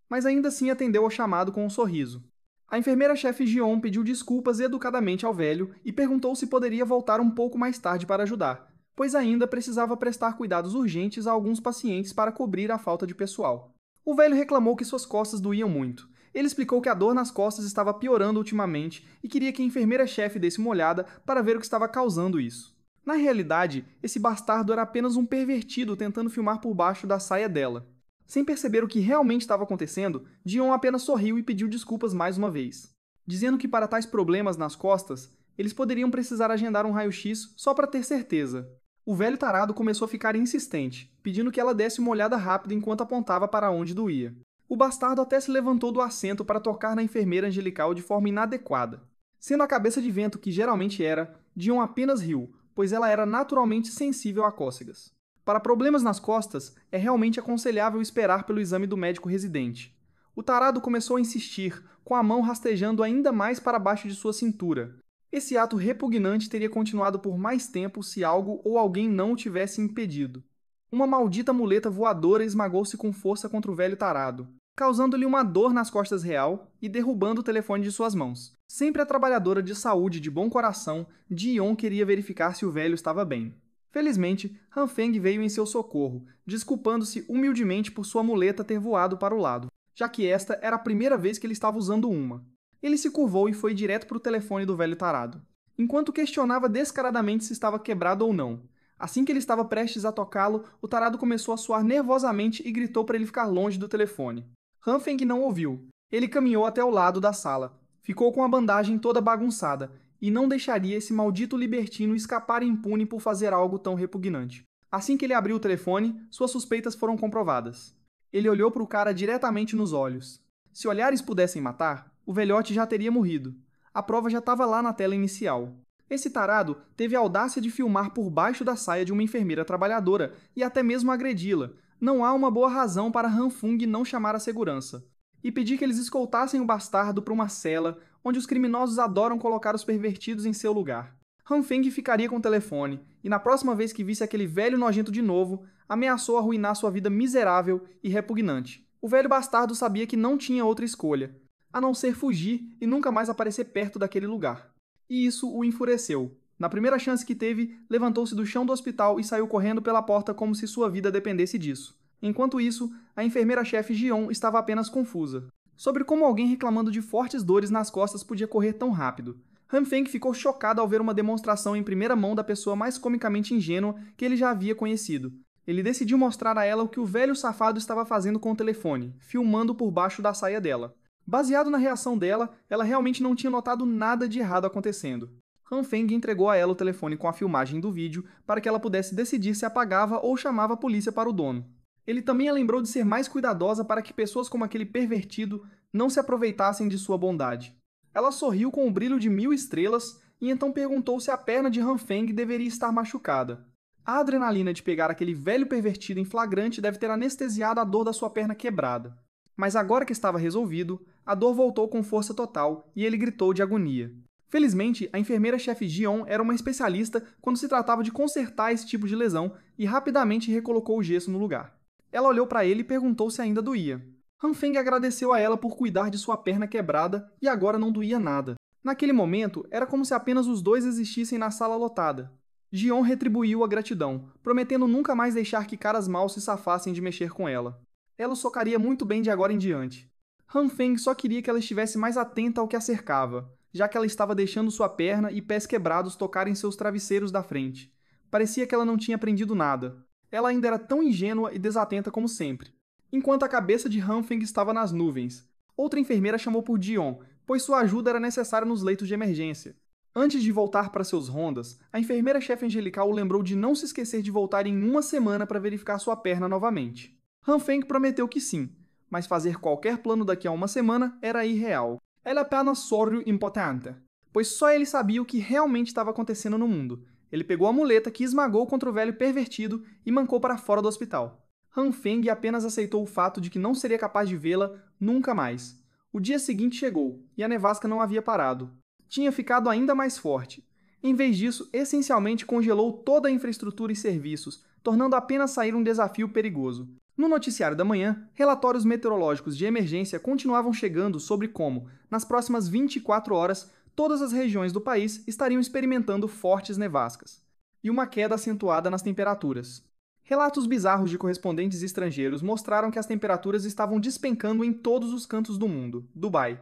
mas ainda assim atendeu ao chamado com um sorriso. A enfermeira-chefe Gion pediu desculpas educadamente ao velho e perguntou se poderia voltar um pouco mais tarde para ajudar, pois ainda precisava prestar cuidados urgentes a alguns pacientes para cobrir a falta de pessoal. O velho reclamou que suas costas doíam muito. Ele explicou que a dor nas costas estava piorando ultimamente e queria que a enfermeira-chefe desse uma olhada para ver o que estava causando isso. Na realidade, esse bastardo era apenas um pervertido tentando filmar por baixo da saia dela. Sem perceber o que realmente estava acontecendo, Dion apenas sorriu e pediu desculpas mais uma vez, dizendo que para tais problemas nas costas, eles poderiam precisar agendar um raio-x só para ter certeza. O velho tarado começou a ficar insistente, pedindo que ela desse uma olhada rápida enquanto apontava para onde doía. O bastardo até se levantou do assento para tocar na enfermeira angelical de forma inadequada. Sendo a cabeça de vento que geralmente era, Dion apenas riu, pois ela era naturalmente sensível a cócegas. Para problemas nas costas, é realmente aconselhável esperar pelo exame do médico residente. O tarado começou a insistir, com a mão rastejando ainda mais para baixo de sua cintura. Esse ato repugnante teria continuado por mais tempo se algo ou alguém não o tivesse impedido. Uma maldita muleta voadora esmagou-se com força contra o velho tarado, causando-lhe uma dor nas costas real e derrubando o telefone de suas mãos. Sempre a trabalhadora de saúde de bom coração, Dion queria verificar se o velho estava bem. Felizmente, Han Feng veio em seu socorro, desculpando-se humildemente por sua muleta ter voado para o lado, já que esta era a primeira vez que ele estava usando uma. Ele se curvou e foi direto para o telefone do velho tarado, enquanto questionava descaradamente se estava quebrado ou não. Assim que ele estava prestes a tocá-lo, o tarado começou a suar nervosamente e gritou para ele ficar longe do telefone. Han Feng não ouviu. Ele caminhou até o lado da sala. Ficou com a bandagem toda bagunçada, e não deixaria esse maldito libertino escapar impune por fazer algo tão repugnante. Assim que ele abriu o telefone, suas suspeitas foram comprovadas. Ele olhou para o cara diretamente nos olhos. Se olhares pudessem matar, o velhote já teria morrido. A prova já estava lá na tela inicial. Esse tarado teve a audácia de filmar por baixo da saia de uma enfermeira trabalhadora e até mesmo agredi-la. Não há uma boa razão para Han Fung não chamar a segurança e pedir que eles escoltassem o bastardo para uma cela onde os criminosos adoram colocar os pervertidos em seu lugar. Han Feng ficaria com o telefone e, na próxima vez que visse aquele velho nojento de novo, ameaçou arruinar sua vida miserável e repugnante. O velho bastardo sabia que não tinha outra escolha, a não ser fugir e nunca mais aparecer perto daquele lugar. E isso o enfureceu. Na primeira chance que teve, levantou-se do chão do hospital e saiu correndo pela porta como se sua vida dependesse disso. Enquanto isso, a enfermeira-chefe Gion estava apenas confusa sobre como alguém reclamando de fortes dores nas costas podia correr tão rápido. Han Feng ficou chocado ao ver uma demonstração em primeira mão da pessoa mais comicamente ingênua que ele já havia conhecido. Ele decidiu mostrar a ela o que o velho safado estava fazendo com o telefone, filmando por baixo da saia dela. Baseado na reação dela, ela realmente não tinha notado nada de errado acontecendo. Han Feng entregou a ela o telefone com a filmagem do vídeo para que ela pudesse decidir se apagava ou chamava a polícia para o dono. Ele também a lembrou de ser mais cuidadosa para que pessoas como aquele pervertido não se aproveitassem de sua bondade. Ela sorriu com o brilho de 1000 estrelas e então perguntou se a perna de Han Feng deveria estar machucada. A adrenalina de pegar aquele velho pervertido em flagrante deve ter anestesiado a dor da sua perna quebrada. Mas agora que estava resolvido, a dor voltou com força total e ele gritou de agonia. Felizmente, a enfermeira-chefe Jion era uma especialista quando se tratava de consertar esse tipo de lesão e rapidamente recolocou o gesso no lugar. Ela olhou para ele e perguntou se ainda doía. Han Feng agradeceu a ela por cuidar de sua perna quebrada e agora não doía nada. Naquele momento, era como se apenas os dois existissem na sala lotada. Jion retribuiu a gratidão, prometendo nunca mais deixar que caras maus se safassem de mexer com ela. Ela o socaria muito bem de agora em diante. Han Feng só queria que ela estivesse mais atenta ao que a cercava, já que ela estava deixando sua perna e pés quebrados tocarem seus travesseiros da frente. Parecia que ela não tinha aprendido nada. Ela ainda era tão ingênua e desatenta como sempre. Enquanto a cabeça de Han Feng estava nas nuvens, outra enfermeira chamou por Jion, pois sua ajuda era necessária nos leitos de emergência. Antes de voltar para seus rondas, a enfermeira-chefe angelical o lembrou de não se esquecer de voltar em uma semana para verificar sua perna novamente. Han Feng prometeu que sim, mas fazer qualquer plano daqui a uma semana era irreal. Era apenas sorrio importante, pois só ele sabia o que realmente estava acontecendo no mundo. Ele pegou a muleta que esmagou contra o velho pervertido e mancou para fora do hospital. Han Feng apenas aceitou o fato de que não seria capaz de vê-la nunca mais. O dia seguinte chegou, e a nevasca não havia parado. Tinha ficado ainda mais forte. Em vez disso, essencialmente congelou toda a infraestrutura e serviços, tornando apenas sair um desafio perigoso. No noticiário da manhã, relatórios meteorológicos de emergência continuavam chegando sobre como, nas próximas 24 horas, todas as regiões do país estariam experimentando fortes nevascas e uma queda acentuada nas temperaturas. Relatos bizarros de correspondentes estrangeiros mostraram que as temperaturas estavam despencando em todos os cantos do mundo: Dubai,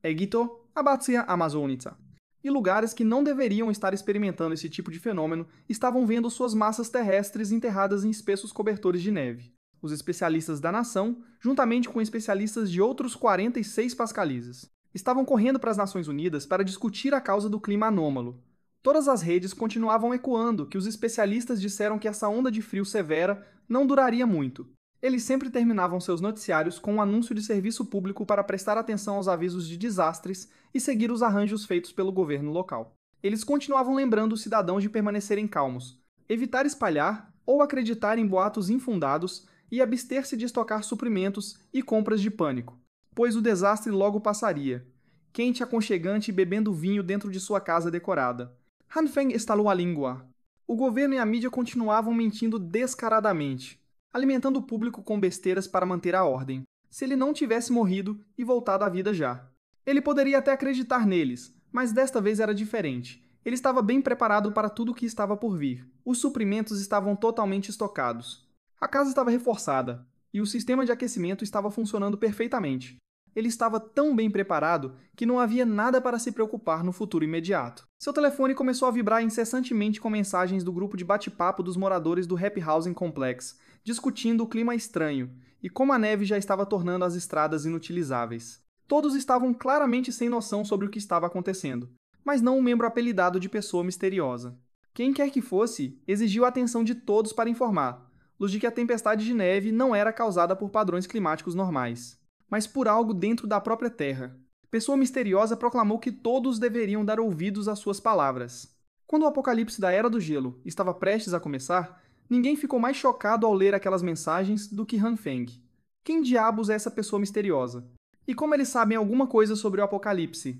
Egito, a Bacia Amazônica. E lugares que não deveriam estar experimentando esse tipo de fenômeno estavam vendo suas massas terrestres enterradas em espessos cobertores de neve. Os especialistas da nação, juntamente com especialistas de outros 46 pascalizes, estavam correndo para as Nações Unidas para discutir a causa do clima anômalo. Todas as redes continuavam ecoando que os especialistas disseram que essa onda de frio severa não duraria muito. Eles sempre terminavam seus noticiários com um anúncio de serviço público para prestar atenção aos avisos de desastres e seguir os arranjos feitos pelo governo local. Eles continuavam lembrando os cidadãos de permanecerem calmos, evitar espalhar ou acreditar em boatos infundados e abster-se de estocar suprimentos e compras de pânico, pois o desastre logo passaria, quente, aconchegante e bebendo vinho dentro de sua casa decorada. Han Feng estalou a língua. O governo e a mídia continuavam mentindo descaradamente, alimentando o público com besteiras para manter a ordem. Se ele não tivesse morrido e voltado à vida já. Ele poderia até acreditar neles, mas desta vez era diferente. Ele estava bem preparado para tudo o que estava por vir. Os suprimentos estavam totalmente estocados. A casa estava reforçada, e o sistema de aquecimento estava funcionando perfeitamente. Ele estava tão bem preparado que não havia nada para se preocupar no futuro imediato. Seu telefone começou a vibrar incessantemente com mensagens do grupo de bate-papo dos moradores do Happy Housing Complex, discutindo o clima estranho e como a neve já estava tornando as estradas inutilizáveis. Todos estavam claramente sem noção sobre o que estava acontecendo, mas não um membro apelidado de pessoa misteriosa. Quem quer que fosse, exigiu a atenção de todos para informar-los de que a tempestade de neve não era causada por padrões climáticos normais, mas por algo dentro da própria Terra. Pessoa misteriosa proclamou que todos deveriam dar ouvidos às suas palavras. Quando o apocalipse da Era do Gelo estava prestes a começar, ninguém ficou mais chocado ao ler aquelas mensagens do que Han Feng. Quem diabos é essa pessoa misteriosa? E como eles sabem alguma coisa sobre o apocalipse?